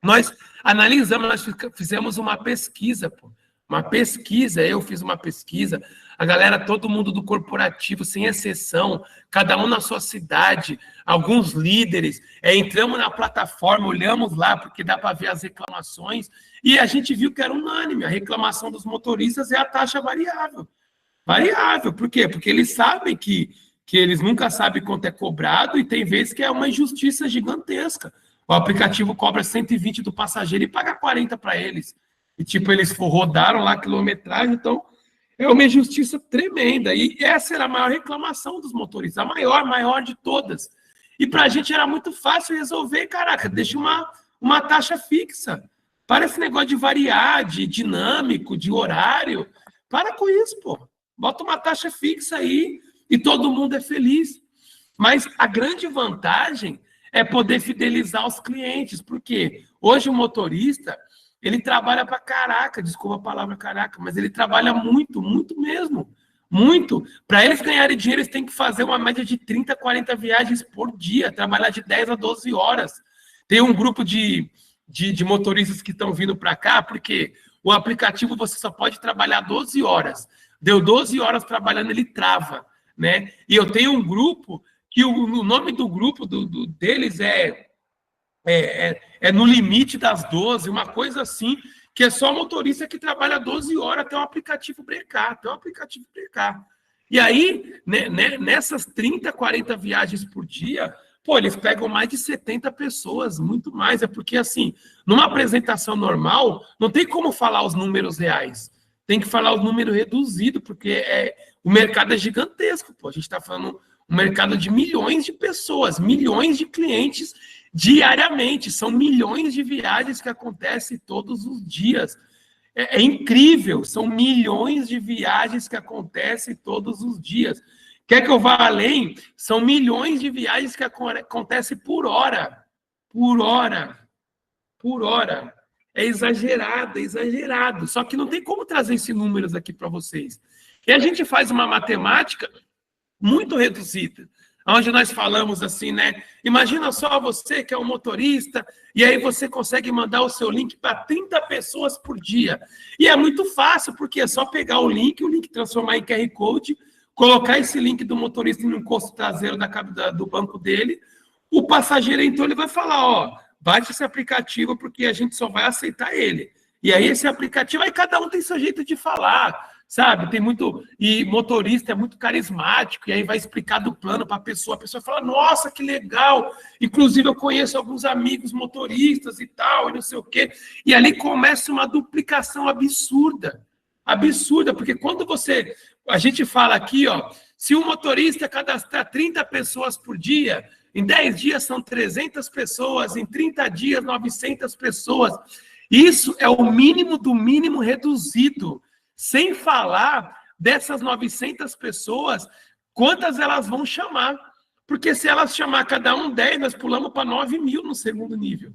nós analisamos, nós fizemos uma pesquisa, uma pesquisa, eu fiz uma pesquisa, a galera, todo mundo do corporativo, sem exceção, cada um na sua cidade, alguns líderes, entramos na plataforma, olhamos lá, porque dá para ver as reclamações, e a gente viu que era unânime, a reclamação dos motoristas é a taxa variável. Variável, por quê? Porque eles sabem que eles nunca sabem quanto é cobrado, e tem vezes que é uma injustiça gigantesca. O aplicativo cobra 120 do passageiro e paga 40 para eles. E, tipo, eles rodaram lá a quilometragem, então é uma injustiça tremenda. E essa era a maior reclamação dos motoristas, a maior de todas. E para a gente era muito fácil resolver, caraca, deixa uma taxa fixa. Para esse negócio de variar, de dinâmico, de horário. Para com isso, pô. Bota uma taxa fixa aí e todo mundo é feliz. Mas a grande vantagem é poder fidelizar os clientes, porque hoje o motorista, ele trabalha para caraca, desculpa a palavra caraca, mas ele trabalha muito, muito mesmo, muito. Para eles ganharem dinheiro, eles têm que fazer uma média de 30, 40 viagens por dia, trabalhar de 10 a 12 horas. Tem um grupo de motoristas que estão vindo para cá, porque o aplicativo você só pode trabalhar 12 horas. Deu 12 horas trabalhando, ele trava, né? E eu tenho um grupo que o nome do grupo deles é no limite das 12, uma coisa assim, que é só motorista que trabalha 12 horas até o aplicativo brecar, E aí, né, nessas 30, 40 viagens por dia, eles pegam mais de 70 pessoas, muito mais. É porque, assim, numa apresentação normal, não tem como falar os números reais. Tem que falar os números reduzidos, porque o mercado é gigantesco. A gente está falando um mercado de milhões de pessoas, milhões de clientes diariamente. São milhões de viagens que acontecem todos os dias. É incrível, são milhões de viagens que acontecem todos os dias. Quer que eu vá além? São milhões de viagens que acontecem por hora. Por hora. Por hora. É exagerado, é exagerado. Só que não tem como trazer esses números aqui para vocês. E a gente faz uma matemática muito reduzida, onde nós falamos assim, né? Imagina só você que é um motorista, e aí você consegue mandar o seu link para 30 pessoas por dia. E é muito fácil, porque é só pegar o link transformar em QR Code, colocar esse link do motorista no encosto traseiro do banco dele, o passageiro, então, ele vai falar, baixe esse aplicativo, porque a gente só vai aceitar ele. E aí esse aplicativo, aí cada um tem seu jeito de falar, sabe? Tem muito... E motorista é muito carismático, e aí vai explicar do plano para a pessoa fala, nossa, que legal! Inclusive, eu conheço alguns amigos motoristas e tal, e não sei o quê. E ali começa uma duplicação absurda. Absurda, porque quando a gente fala aqui, se um motorista cadastrar 30 pessoas por dia, em 10 dias são 300 pessoas, em 30 dias 900 pessoas. Isso é o mínimo do mínimo reduzido. Sem falar dessas 900 pessoas, quantas elas vão chamar. Porque se elas chamar cada um 10, nós pulamos para 9 mil no segundo nível.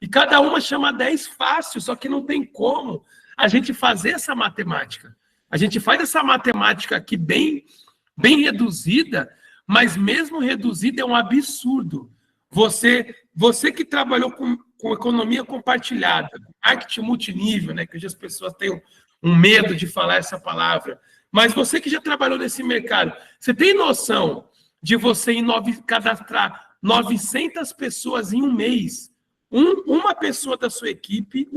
E cada uma chama 10 fácil, só que não tem como a gente fazer essa matemática. A gente faz essa matemática aqui bem reduzida, mas mesmo reduzida é um absurdo. Você que trabalhou com economia compartilhada, marketing multinível, né, que hoje as pessoas têm um medo de falar essa palavra, mas você que já trabalhou nesse mercado, você tem noção de você cadastrar 900 pessoas em um mês? Uma pessoa da sua equipe,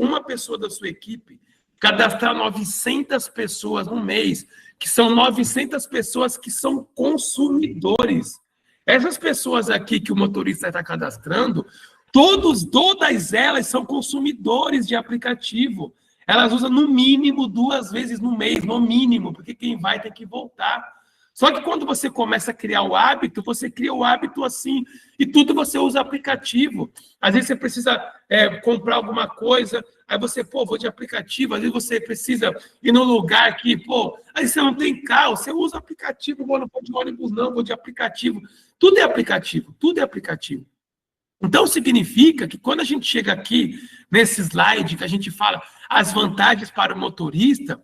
cadastrar 900 pessoas no mês, que são 900 pessoas que são consumidores. Essas pessoas aqui que o motorista está cadastrando, todas elas são consumidores de aplicativo. elas usam no mínimo 2 vezes no mês, no mínimo, porque quem vai tem que voltar. Só que quando você começa a criar o hábito, você cria o hábito assim, e tudo você usa aplicativo. Às vezes você precisa comprar alguma coisa, aí você, vou de aplicativo. Às vezes você precisa ir num lugar que, aí você não tem carro, você usa aplicativo. Não vou de ônibus não, vou de aplicativo. Tudo é aplicativo, tudo é aplicativo. Então, significa que quando a gente chega aqui, nesse slide, que a gente fala as vantagens para o motorista,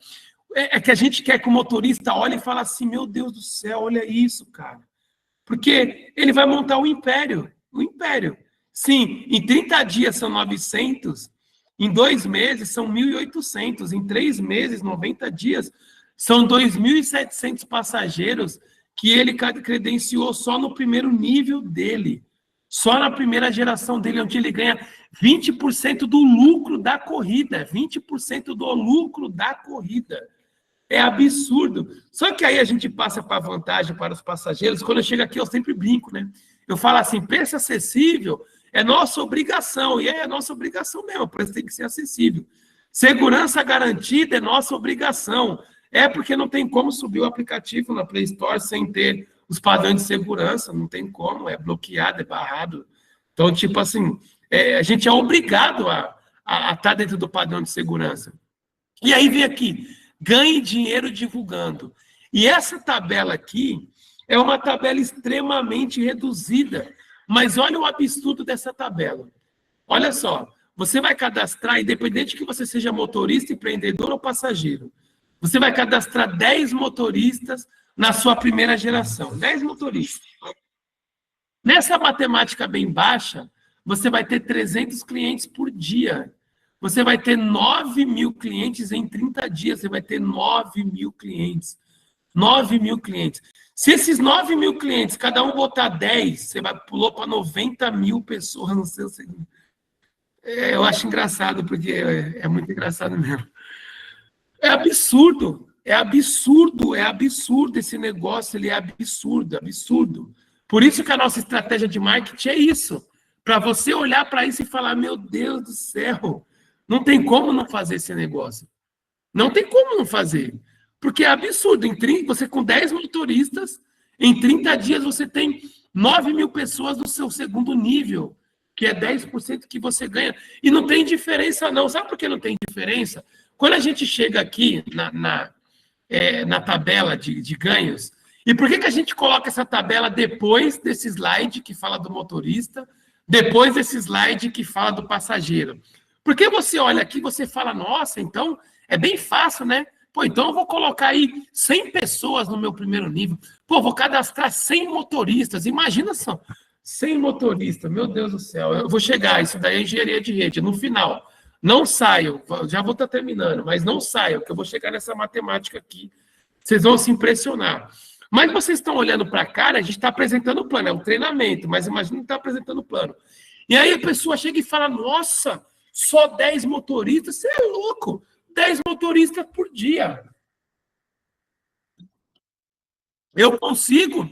é que a gente quer que o motorista olhe e fale assim, meu Deus do céu, olha isso, cara. Porque ele vai montar um império, um império. Sim, em 30 dias são 900, em 2 meses são 1.800, em 3 meses, 90 dias, são 2.700 passageiros que ele credenciou só no primeiro nível dele. Só na primeira geração dele, onde ele ganha 20% do lucro da corrida. 20% do lucro da corrida. É absurdo. Só que aí a gente passa para a vantagem para os passageiros. Quando eu chego aqui, eu sempre brinco, né? Eu falo assim, preço acessível é nossa obrigação. E é nossa obrigação mesmo, o preço tem que ser acessível. Segurança garantida é nossa obrigação. É porque não tem como subir o aplicativo na Play Store sem ter os padrões de segurança, não tem como, é bloqueado, é barrado. Então, tipo assim, a gente é obrigado a estar dentro do padrão de segurança. E aí vem aqui, ganhe dinheiro divulgando. E essa tabela aqui é uma tabela extremamente reduzida, mas olha o absurdo dessa tabela. Olha só, você vai cadastrar, independente que você seja motorista, empreendedor ou passageiro, você vai cadastrar 10 motoristas na sua primeira geração. 10 motoristas. Nessa matemática bem baixa, você vai ter 300 clientes por dia. Você vai ter 9.000 clientes em 30 dias. Você vai ter 9.000 clientes. 9.000 clientes. Se esses 9.000 clientes, cada um botar 10, você pulou para 90.000 pessoas no seu segundo. Eu acho engraçado, porque é muito engraçado mesmo. É absurdo, é absurdo, é absurdo esse negócio, ele é absurdo, absurdo. Por isso que a nossa estratégia de marketing é isso, para você olhar para isso e falar, meu Deus do céu, não tem como não fazer esse negócio. Não tem como não fazer, porque é absurdo. Você com 10 motoristas, em 30 dias você tem 9.000 pessoas no seu segundo nível, que é 10% que você ganha. E não tem diferença não. Sabe por que não tem diferença? Quando a gente chega aqui na tabela de ganhos, e por que a gente coloca essa tabela depois desse slide que fala do motorista, depois desse slide que fala do passageiro? Porque você olha aqui e você fala, nossa, então é bem fácil, né? Então eu vou colocar aí 100 pessoas no meu primeiro nível. Vou cadastrar 100 motoristas. Imagina só, 100 motoristas, meu Deus do céu. Eu vou chegar, isso daí é engenharia de rede. No final, não saiam, já vou estar terminando, mas não saiam, que eu vou chegar nessa matemática aqui. Vocês vão se impressionar. Mas vocês estão olhando para cá, a gente está apresentando o plano, é um treinamento, mas imagina que está apresentando o plano. E aí a pessoa chega e fala, nossa, só 10 motoristas? Você é louco, 10 motoristas por dia. Eu consigo,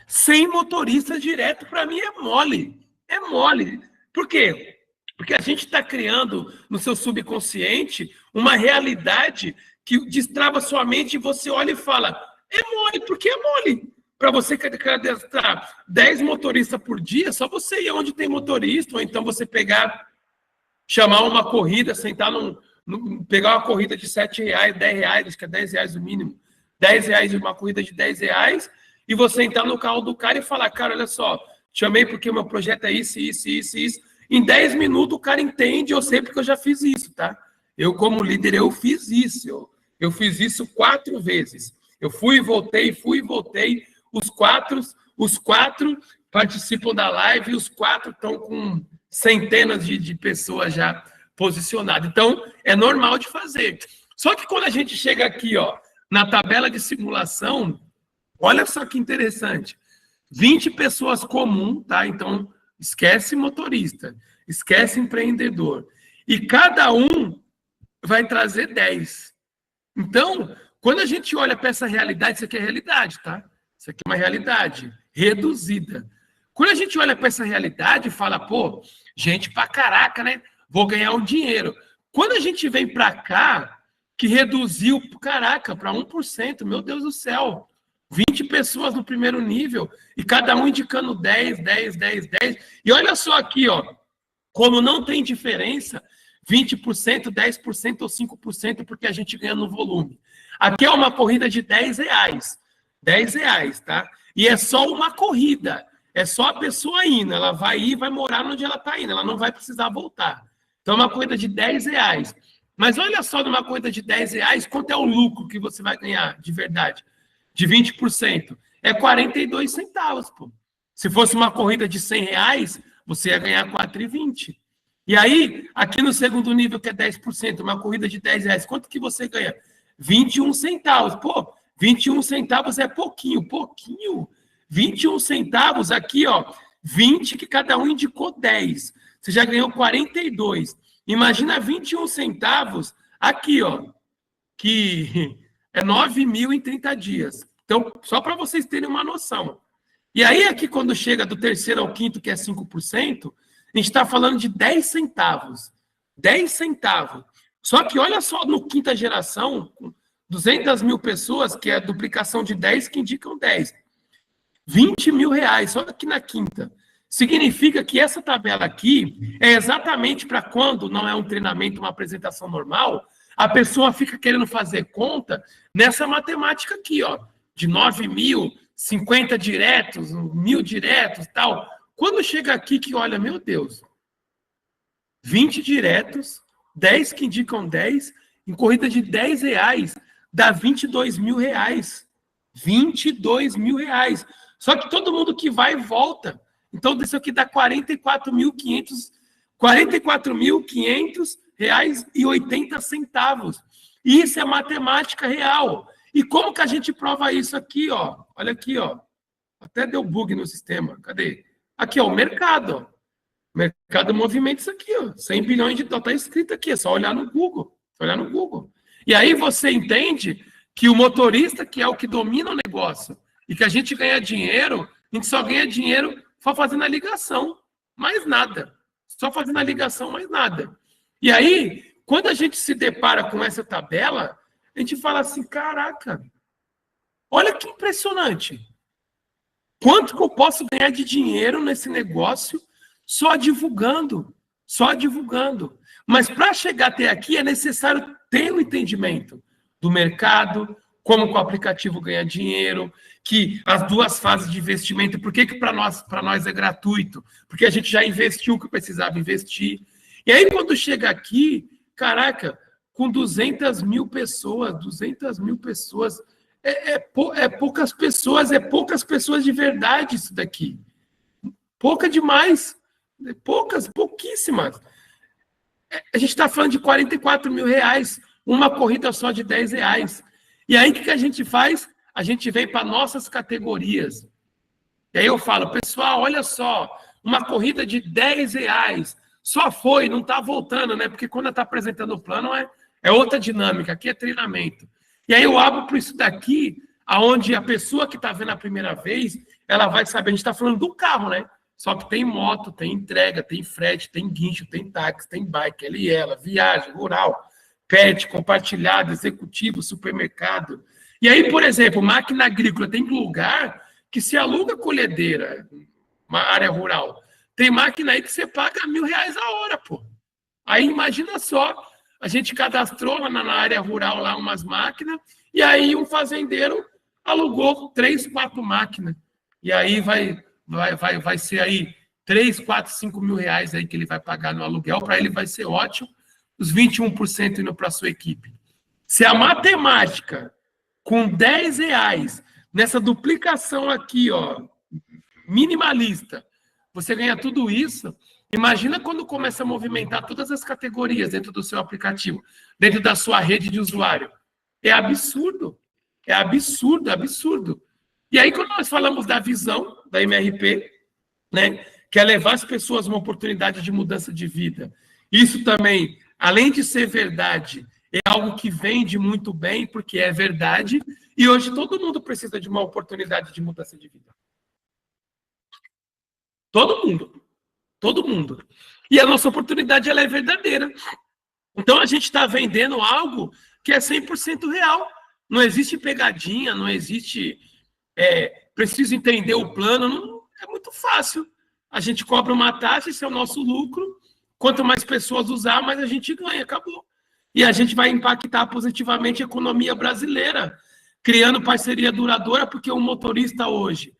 100 motoristas direto, para mim é mole. É mole. Por quê? Porque a gente está criando no seu subconsciente uma realidade que destrava sua mente e você olha e fala, é mole, porque é mole. Para você cadastrar 10 motoristas por dia, só você ir onde tem motorista, ou então você chamar uma corrida, sentar pegar uma corrida de R$7, R$10, acho que é R$10 o mínimo, R$10 de uma corrida de R$10, e você entrar no carro do cara e falar, cara, olha só, chamei porque o meu projeto é isso, isso, isso, isso. Em 10 minutos o cara entende, eu sei porque eu já fiz isso, tá? Eu, como líder, eu fiz isso. Eu fiz isso 4 vezes. Eu fui e voltei. Os quatro participam da live e os 4 estão com centenas de pessoas já posicionadas. Então, é normal de fazer. Só que quando a gente chega aqui, ó, na tabela de simulação, olha só que interessante. 20 pessoas comuns, tá? Então, esquece motorista, esquece empreendedor. E cada um vai trazer 10. Então, quando a gente olha para essa realidade, isso aqui é realidade, tá? Isso aqui é uma realidade reduzida. Quando a gente olha para essa realidade e fala, gente pra caraca, né? Vou ganhar um dinheiro. Quando a gente vem para cá, que reduziu, caraca, para 1%, meu Deus do céu, 20 pessoas no primeiro nível, e cada um indicando 10, 10, 10, 10. E olha só aqui, ó, como não tem diferença, 20%, 10% ou 5%, porque a gente ganha no volume. Aqui é uma corrida de R$10. R$10, tá? E é só uma corrida. É só a pessoa indo. Ela vai ir, vai morar onde ela está indo. Ela não vai precisar voltar. Então, é uma corrida de R$10. Mas olha só, numa corrida de R$10, quanto é o lucro que você vai ganhar de verdade? De 20%. É 42 centavos, pô. Se fosse uma corrida de R$100, você ia ganhar 4,20. E aí, aqui no segundo nível, que é 10%, uma corrida de R$10, quanto que você ganha? 21 centavos. Pô, 21 centavos é pouquinho, pouquinho. 21 centavos aqui, ó, 20 que cada um indicou 10. Você já ganhou 42. Imagina 21 centavos aqui, ó, que é 9 mil em 30 dias. Então, só para vocês terem uma noção. E aí, aqui, quando chega do terceiro ao quinto, que é 5%, a gente está falando de 10 centavos. 10 centavos. Só que olha só, no quinta geração, 200 mil pessoas, que é a duplicação de 10, que indicam 10. 20 mil reais, só aqui na quinta. Significa que essa tabela aqui é exatamente para quando não é um treinamento, uma apresentação normal, a pessoa fica querendo fazer conta nessa matemática aqui, ó, de 9 mil, 50 diretos, 1.000 diretos, tal. Quando chega aqui que olha, meu Deus, 20 diretos, 10 que indicam 10, em corrida de R$10, dá 22 mil reais. 22 mil reais. Só que todo mundo que vai volta. Então, isso aqui dá 44.500 reais e 80 centavos. Isso é matemática real. E como que a gente prova isso aqui, ó? Olha aqui, ó. Até deu bug no sistema. Cadê? Aqui, ó, o mercado, ó. O mercado movimenta isso aqui, ó. 100 bilhões de dólares. Está escrito aqui, é só olhar no Google. Olhar no Google. E aí você entende que o motorista, que é o que domina o negócio, e que a gente ganha dinheiro, a gente só ganha dinheiro só fazendo a ligação, mais nada. Só fazendo a ligação, mais nada. E aí, quando a gente se depara com essa tabela, a gente fala assim, caraca, olha que impressionante. Quanto que eu posso ganhar de dinheiro nesse negócio só divulgando? Só divulgando. Mas para chegar até aqui é necessário ter o entendimento do mercado, como que o aplicativo ganha dinheiro, que as duas fases de investimento, por que para nós é gratuito? Porque a gente já investiu o que precisava investir. E aí, quando chega aqui, caraca, com 200 mil pessoas, é poucas pessoas de verdade isso daqui. Pouca demais. Pouquíssimas. A gente está falando de 44 mil reais, uma corrida só de R$10. E aí, o que a gente faz? A gente vem para nossas categorias. E aí eu falo, pessoal, olha só, uma corrida de R$10, só foi, não está voltando, né? Porque quando está apresentando o plano é outra dinâmica, aqui é treinamento. E aí eu abro para isso daqui, aonde a pessoa que está vendo a primeira vez, ela vai saber, a gente está falando do carro, né? Só que tem moto, tem entrega, tem frete, tem guincho, tem táxi, tem bike, ela, viagem, rural, pet, compartilhado, executivo, supermercado. E aí, por exemplo, máquina agrícola, tem lugar que se aluga colhedeira, uma área rural. Tem máquina aí que você paga R$1.000 a hora, pô. Aí imagina só, a gente cadastrou lá na área rural lá umas máquinas, e aí um fazendeiro alugou 3, 4 máquinas. E aí vai ser aí 3, 4, 5 mil reais aí que ele vai pagar no aluguel, para ele vai ser ótimo, os 21% indo para a sua equipe. Se a matemática, com R$10, nessa duplicação aqui, ó, minimalista, você ganha tudo isso, imagina quando começa a movimentar todas as categorias dentro do seu aplicativo, dentro da sua rede de usuário. É absurdo. É absurdo, absurdo. E aí, quando nós falamos da visão da MRP, né, que é levar as pessoas uma oportunidade de mudança de vida, isso também, além de ser verdade, é algo que vende muito bem, porque é verdade, e hoje todo mundo precisa de uma oportunidade de mudança de vida. Todo mundo. Todo mundo. E a nossa oportunidade, ela é verdadeira. Então, a gente está vendendo algo que é 100% real. Não existe pegadinha, não existe preciso entender o plano, não, é muito fácil. A gente cobra uma taxa, esse é o nosso lucro. Quanto mais pessoas usar, mais a gente ganha, acabou. E a gente vai impactar positivamente a economia brasileira, criando parceria duradoura, porque o motorista hoje,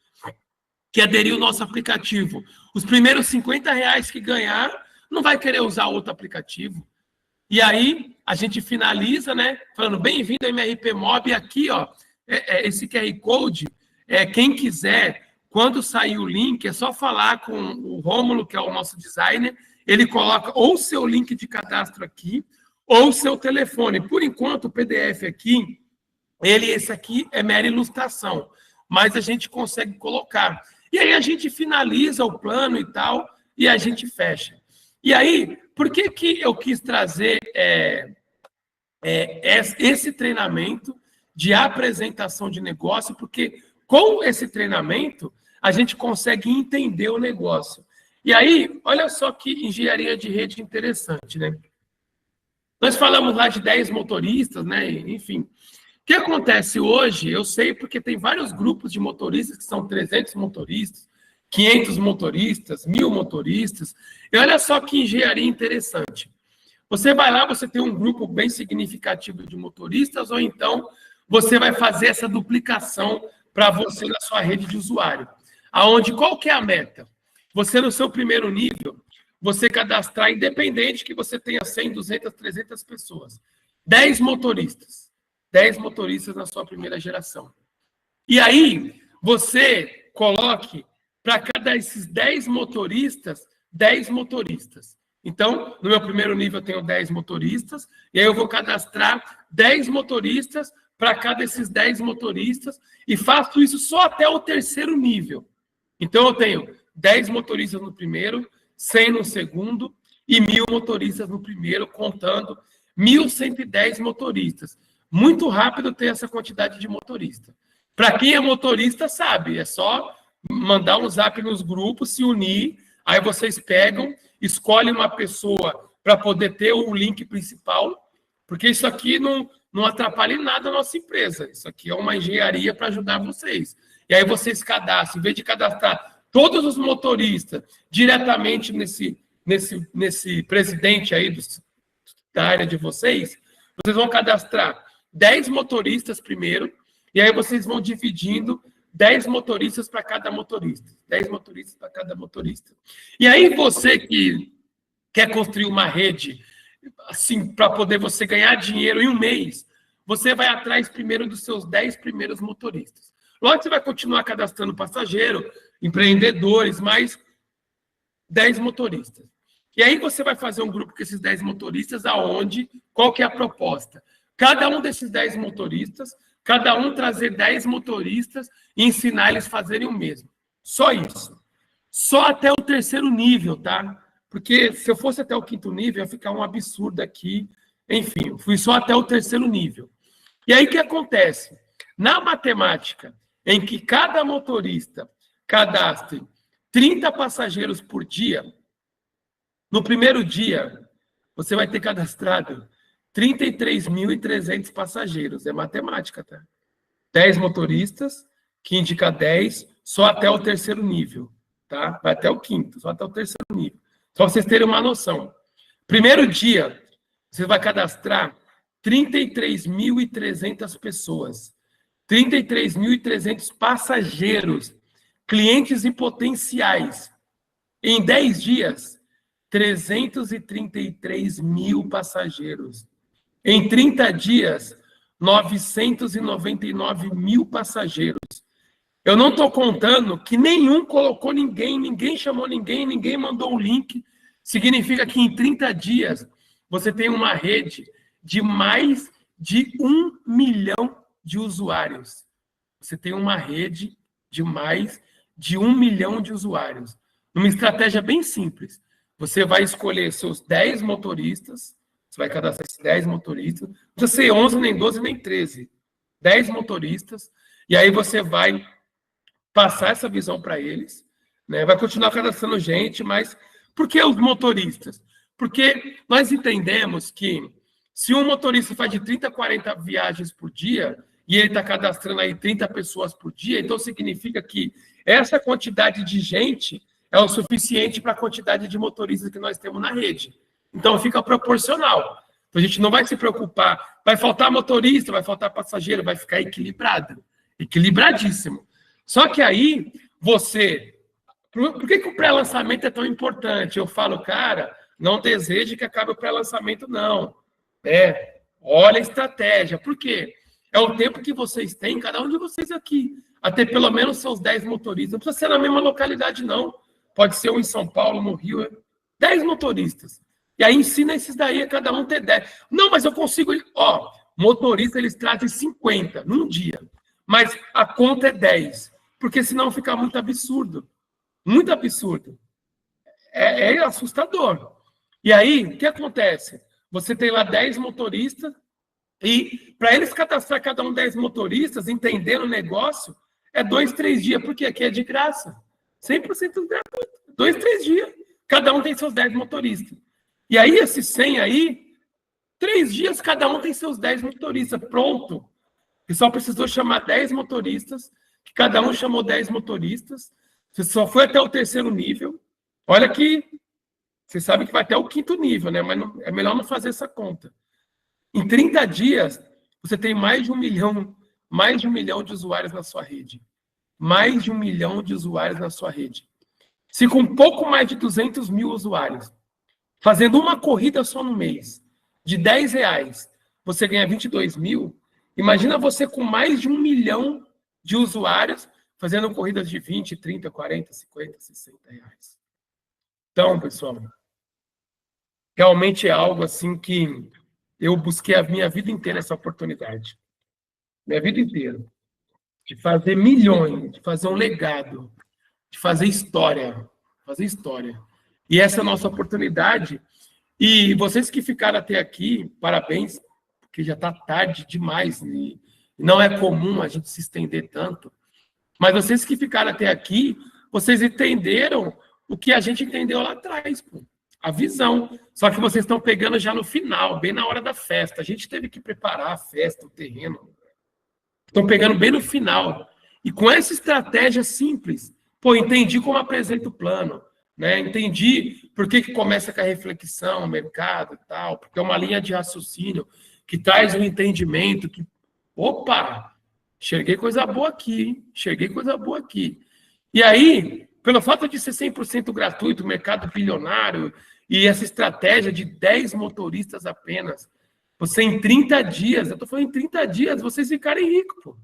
que aderiu ao nosso aplicativo, os primeiros R$ 50 que ganhar, não vai querer usar outro aplicativo. E aí, a gente finaliza, né, falando, bem-vindo ao MRP Mob, aqui, ó, esse QR Code, quem quiser, quando sair o link, é só falar com o Rômulo, que é o nosso designer, ele coloca ou o seu link de cadastro aqui, ou o seu telefone. Por enquanto, o PDF aqui, esse aqui é mera ilustração, mas a gente consegue colocar. E aí a gente finaliza o plano e tal, e a gente fecha. E aí, por que eu quis trazer esse treinamento de apresentação de negócio? Porque com esse treinamento, a gente consegue entender o negócio. E aí, olha só que engenharia de rede interessante, né? Nós falamos lá de 10 motoristas, né? Enfim. O que acontece hoje, eu sei porque tem vários grupos de motoristas que são 300 motoristas, 500 motoristas, 1000 motoristas. E olha só que engenharia interessante. Você vai lá, você tem um grupo bem significativo de motoristas, ou então você vai fazer essa duplicação para você na sua rede de usuário. Qual que é a meta? Você, no seu primeiro nível, você cadastrar, independente que você tenha 100, 200, 300 pessoas. 10 motoristas. 10 motoristas na sua primeira geração. E aí, você coloque para cada esses 10 motoristas, 10 motoristas. Então, no meu primeiro nível eu tenho 10 motoristas, e aí eu vou cadastrar 10 motoristas para cada esses 10 motoristas, e faço isso só até o terceiro nível. Então, eu tenho 10 motoristas no primeiro, 100 no segundo, e 1000 motoristas no primeiro, contando 1110 motoristas. Muito rápido ter essa quantidade de motorista. Para quem é motorista, sabe, é só mandar um zap nos grupos, se unir, aí vocês pegam, escolhem uma pessoa para poder ter o link principal, porque isso aqui não atrapalha em nada a nossa empresa. Isso aqui é uma engenharia para ajudar vocês. E aí vocês cadastram, em vez de cadastrar todos os motoristas diretamente nesse presidente aí da área de vocês vão cadastrar 10 motoristas primeiro, e aí vocês vão dividindo 10 motoristas para cada motorista. 10 motoristas para cada motorista. E aí você que quer construir uma rede, assim, para poder você ganhar dinheiro em um mês, você vai atrás primeiro dos seus 10 primeiros motoristas. Lógico que você vai continuar cadastrando passageiro, empreendedores, mais 10 motoristas. E aí você vai fazer um grupo com esses 10 motoristas, qual que é a proposta? Cada um desses 10 motoristas, cada um trazer 10 motoristas e ensinar eles a fazerem o mesmo. Só isso. Só até o terceiro nível, tá? Porque se eu fosse até o quinto nível, ia ficar um absurdo aqui. Enfim, eu fui só até o terceiro nível. E aí o que acontece? Na matemática, em que cada motorista cadastre 30 passageiros por dia, no primeiro dia, você vai ter cadastrado 33.300 passageiros. É matemática, tá? 10 motoristas, que indica 10, só até o terceiro nível, tá? Vai até o quinto, só até o terceiro nível. Só vocês terem uma noção. Primeiro dia, você vai cadastrar 33.300 pessoas. 33.300 passageiros, clientes e potenciais. Em 10 dias, 333 mil passageiros. Em 30 dias, 999 mil passageiros. Eu não estou contando que nenhum colocou ninguém chamou ninguém mandou um link. Significa que em 30 dias, você tem uma rede de mais de 1 milhão de usuários. Você tem uma rede de mais de 1 milhão de usuários. Numa estratégia bem simples. Você vai escolher seus 10 motoristas, você vai cadastrar esses 10 motoristas, não precisa ser 11, nem 12, nem 13. 10 motoristas, e aí você vai passar essa visão para eles, né? Vai continuar cadastrando gente, mas por que os motoristas? Porque nós entendemos que se um motorista faz de 30 a 40 viagens por dia, e ele está cadastrando aí 30 pessoas por dia, então significa que essa quantidade de gente é o suficiente para a quantidade de motoristas que nós temos na rede. Então fica proporcional. Então, a gente não vai se preocupar, vai faltar motorista, vai faltar passageiro, vai ficar equilibrado, equilibradíssimo. Só que aí, você... Por que o pré-lançamento é tão importante? Eu falo, cara, não deseje que acabe o pré-lançamento, não. Olha a estratégia. Por quê? É o tempo que vocês têm, cada um de vocês aqui, a ter pelo menos seus 10 motoristas. Não precisa ser na mesma localidade, não. Pode ser um em São Paulo, no Rio, 10 motoristas. E aí ensina esses daí a cada um ter 10. Não, mas eu consigo... motorista, eles trazem 50 num dia. Mas a conta é 10. Porque senão fica muito absurdo. Muito absurdo. É assustador. E aí, o que acontece? Você tem lá 10 motoristas e para eles cadastrar cada um 10 motoristas, entendendo o negócio, é 2, 3 dias. Porque aqui é de graça. 100% gratuito. 2, 3 dias. Cada um tem seus 10 motoristas. E aí, esses 100 aí, 3 dias, cada um tem seus 10 motoristas. Pronto. Você só precisou chamar 10 motoristas, que cada um chamou 10 motoristas. Você só foi até o 3º nível. Olha que você sabe que vai até o 5º nível, né? Mas é melhor não fazer essa conta. Em 30 dias, você tem mais de 1 milhão de usuários na sua rede. Mais de 1 milhão de usuários na sua rede. Se com um pouco mais de 200 mil usuários, fazendo uma corrida só no mês, de R$10, você ganha 22 mil, imagina você com mais de 1 milhão de usuários fazendo corridas de 20, 30, 40, 50, 60 reais. Então, pessoal, realmente é algo assim que eu busquei a minha vida inteira essa oportunidade. Minha vida inteira. De fazer milhões, de fazer um legado, de fazer história. Fazer história. E essa é a nossa oportunidade. E vocês que ficaram até aqui, parabéns, porque já está tarde demais. E não é comum a gente se estender tanto. Mas vocês que ficaram até aqui, vocês entenderam o que a gente entendeu lá atrás, pô. A visão. Só que vocês estão pegando já no final, bem na hora da festa. A gente teve que preparar a festa, o terreno. Estão pegando bem no final. E com essa estratégia simples, pô, entendi como apresenta o plano, né? Entendi por que começa com a reflexão, o mercado e tal, porque é uma linha de raciocínio que traz um entendimento que, opa, enxerguei coisa boa aqui, hein? Enxerguei coisa boa aqui. E aí, pelo fato de ser 100% gratuito, mercado bilionário, e essa estratégia de 10 motoristas apenas, você em 30 dias, eu estou falando em 30 dias, vocês ficarem ricos, pô.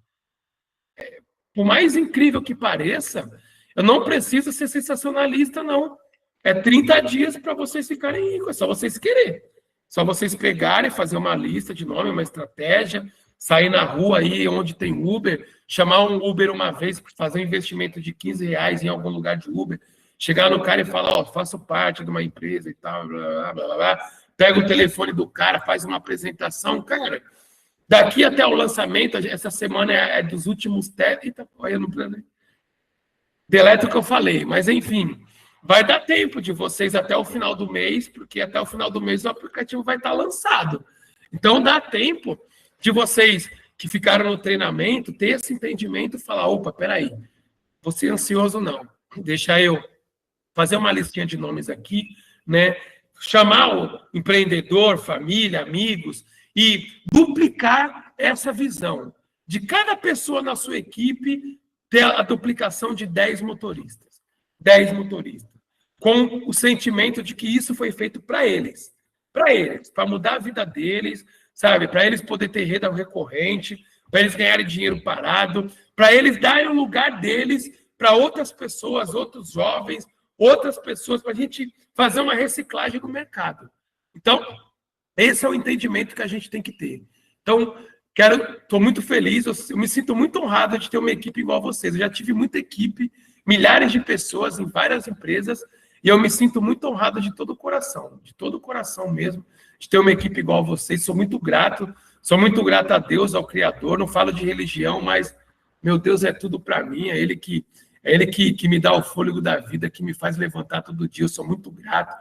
Por mais incrível que pareça, eu não preciso ser sensacionalista, não. É 30 dias para vocês ficarem ricos, é só vocês quererem. Só vocês pegarem, fazer uma lista de nome, uma estratégia, sair na rua aí onde tem Uber, chamar um Uber uma vez, fazer um investimento de R$15 em algum lugar de Uber, chegar no cara e falar, ó, faço parte de uma empresa e tal, blá, blá, blá, blá. Pega o telefone do cara, faz uma apresentação, cara. Daqui até o lançamento, essa semana é dos últimos testes. Eita, porra, eu não deleta o que eu falei, mas enfim, vai dar tempo de vocês até o final do mês, porque até o final do mês o aplicativo vai estar lançado. Então dá tempo de vocês que ficaram no treinamento ter esse entendimento e falar, opa, peraí, vou ser ansioso não, deixa eu fazer uma listinha de nomes aqui, né? Chamar o empreendedor, família, amigos e duplicar essa visão de cada pessoa na sua equipe ter a duplicação de 10 motoristas. 10 motoristas. Com o sentimento de que isso foi feito para eles, para mudar a vida deles, sabe? Para eles poderem ter renda recorrente, para eles ganharem dinheiro parado, para eles darem o lugar deles para outras pessoas, outros jovens, outras pessoas, para a gente fazer uma reciclagem do mercado. Então, esse é o entendimento que a gente tem que ter. Então, estou muito feliz, eu me sinto muito honrado de ter uma equipe igual a vocês. Eu já tive muita equipe, milhares de pessoas em várias empresas, e eu me sinto muito honrado de todo o coração mesmo, de ter uma equipe igual a vocês. Sou muito grato a Deus, ao Criador. Não falo de religião, mas, meu Deus, é tudo para mim, é Ele que me dá o fôlego da vida, que me faz levantar todo dia. Eu sou muito grato.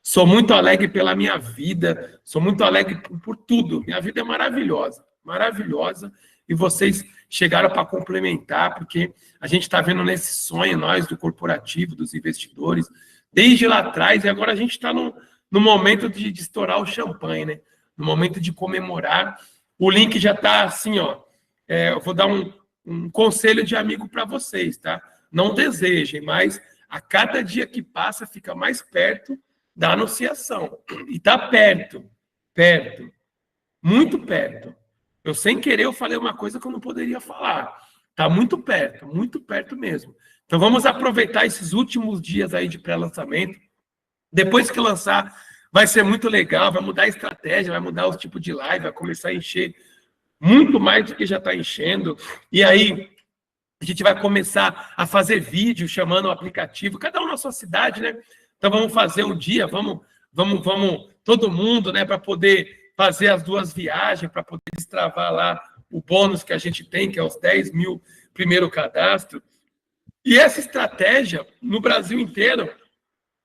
Sou muito alegre pela minha vida, sou muito alegre por tudo. Minha vida é maravilhosa, maravilhosa. E vocês chegaram para complementar, porque a gente está vendo nesse sonho, nós do corporativo, dos investidores, desde lá atrás, e agora a gente está no momento de estourar o champanhe, né? No momento de comemorar. O link já está assim, ó. Eu vou dar um conselho de amigo para vocês, tá? Não desejem, mas a cada dia que passa, fica mais perto da anunciação. E está perto, muito perto. Eu, sem querer, eu falei uma coisa que eu não poderia falar. Está muito perto mesmo. Então, vamos aproveitar esses últimos dias aí de pré-lançamento. Depois que lançar, vai ser muito legal, vai mudar a estratégia, vai mudar o tipo de live, vai começar a encher muito mais do que já está enchendo. E aí, a gente vai começar a fazer vídeo, chamando o aplicativo, cada um na sua cidade, né? Então, vamos fazer um dia, vamos todo mundo, né, para poder fazer as 2 viagens, para poder destravar lá o bônus que a gente tem, que é os 10 mil primeiro cadastro. E essa estratégia, no Brasil inteiro,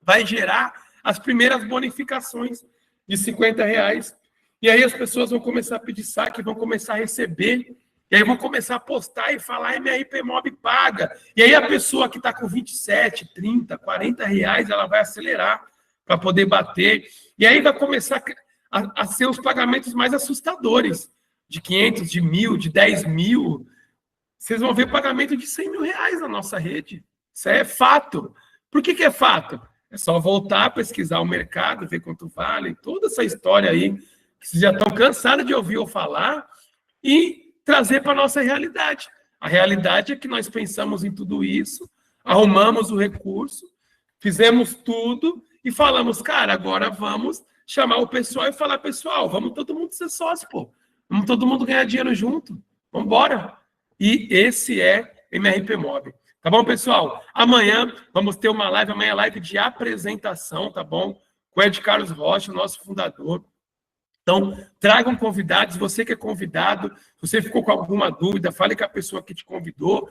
vai gerar as primeiras bonificações de R$50. E aí as pessoas vão começar a pedir saque, vão começar a receber, e aí vão começar a postar e falar, MRP Mob paga. E aí a pessoa que está com 27, 30, R$40, ela vai acelerar para poder bater. E aí vai começar a ser os pagamentos mais assustadores, de 500, de 1.000, de 10 mil. Vocês vão ver pagamento de R$100 mil na nossa rede. Isso é fato. Por que é fato? É só voltar, pesquisar o mercado, ver quanto vale, toda essa história aí, que vocês já estão cansados de ouvir eu falar, e trazer para a nossa realidade. A realidade é que nós pensamos em tudo isso, arrumamos o recurso, fizemos tudo e falamos, cara, agora vamos chamar o pessoal e falar, pessoal, vamos todo mundo ser sócio, pô. Vamos todo mundo ganhar dinheiro junto. Vamos embora. E esse é MRP Mob. Tá bom, pessoal? Amanhã vamos ter uma live, amanhã é live de apresentação, tá bom? Com o Ed Carlos Rocha, nosso fundador. Então, tragam convidados, você que é convidado, se você ficou com alguma dúvida, fale com a pessoa que te convidou,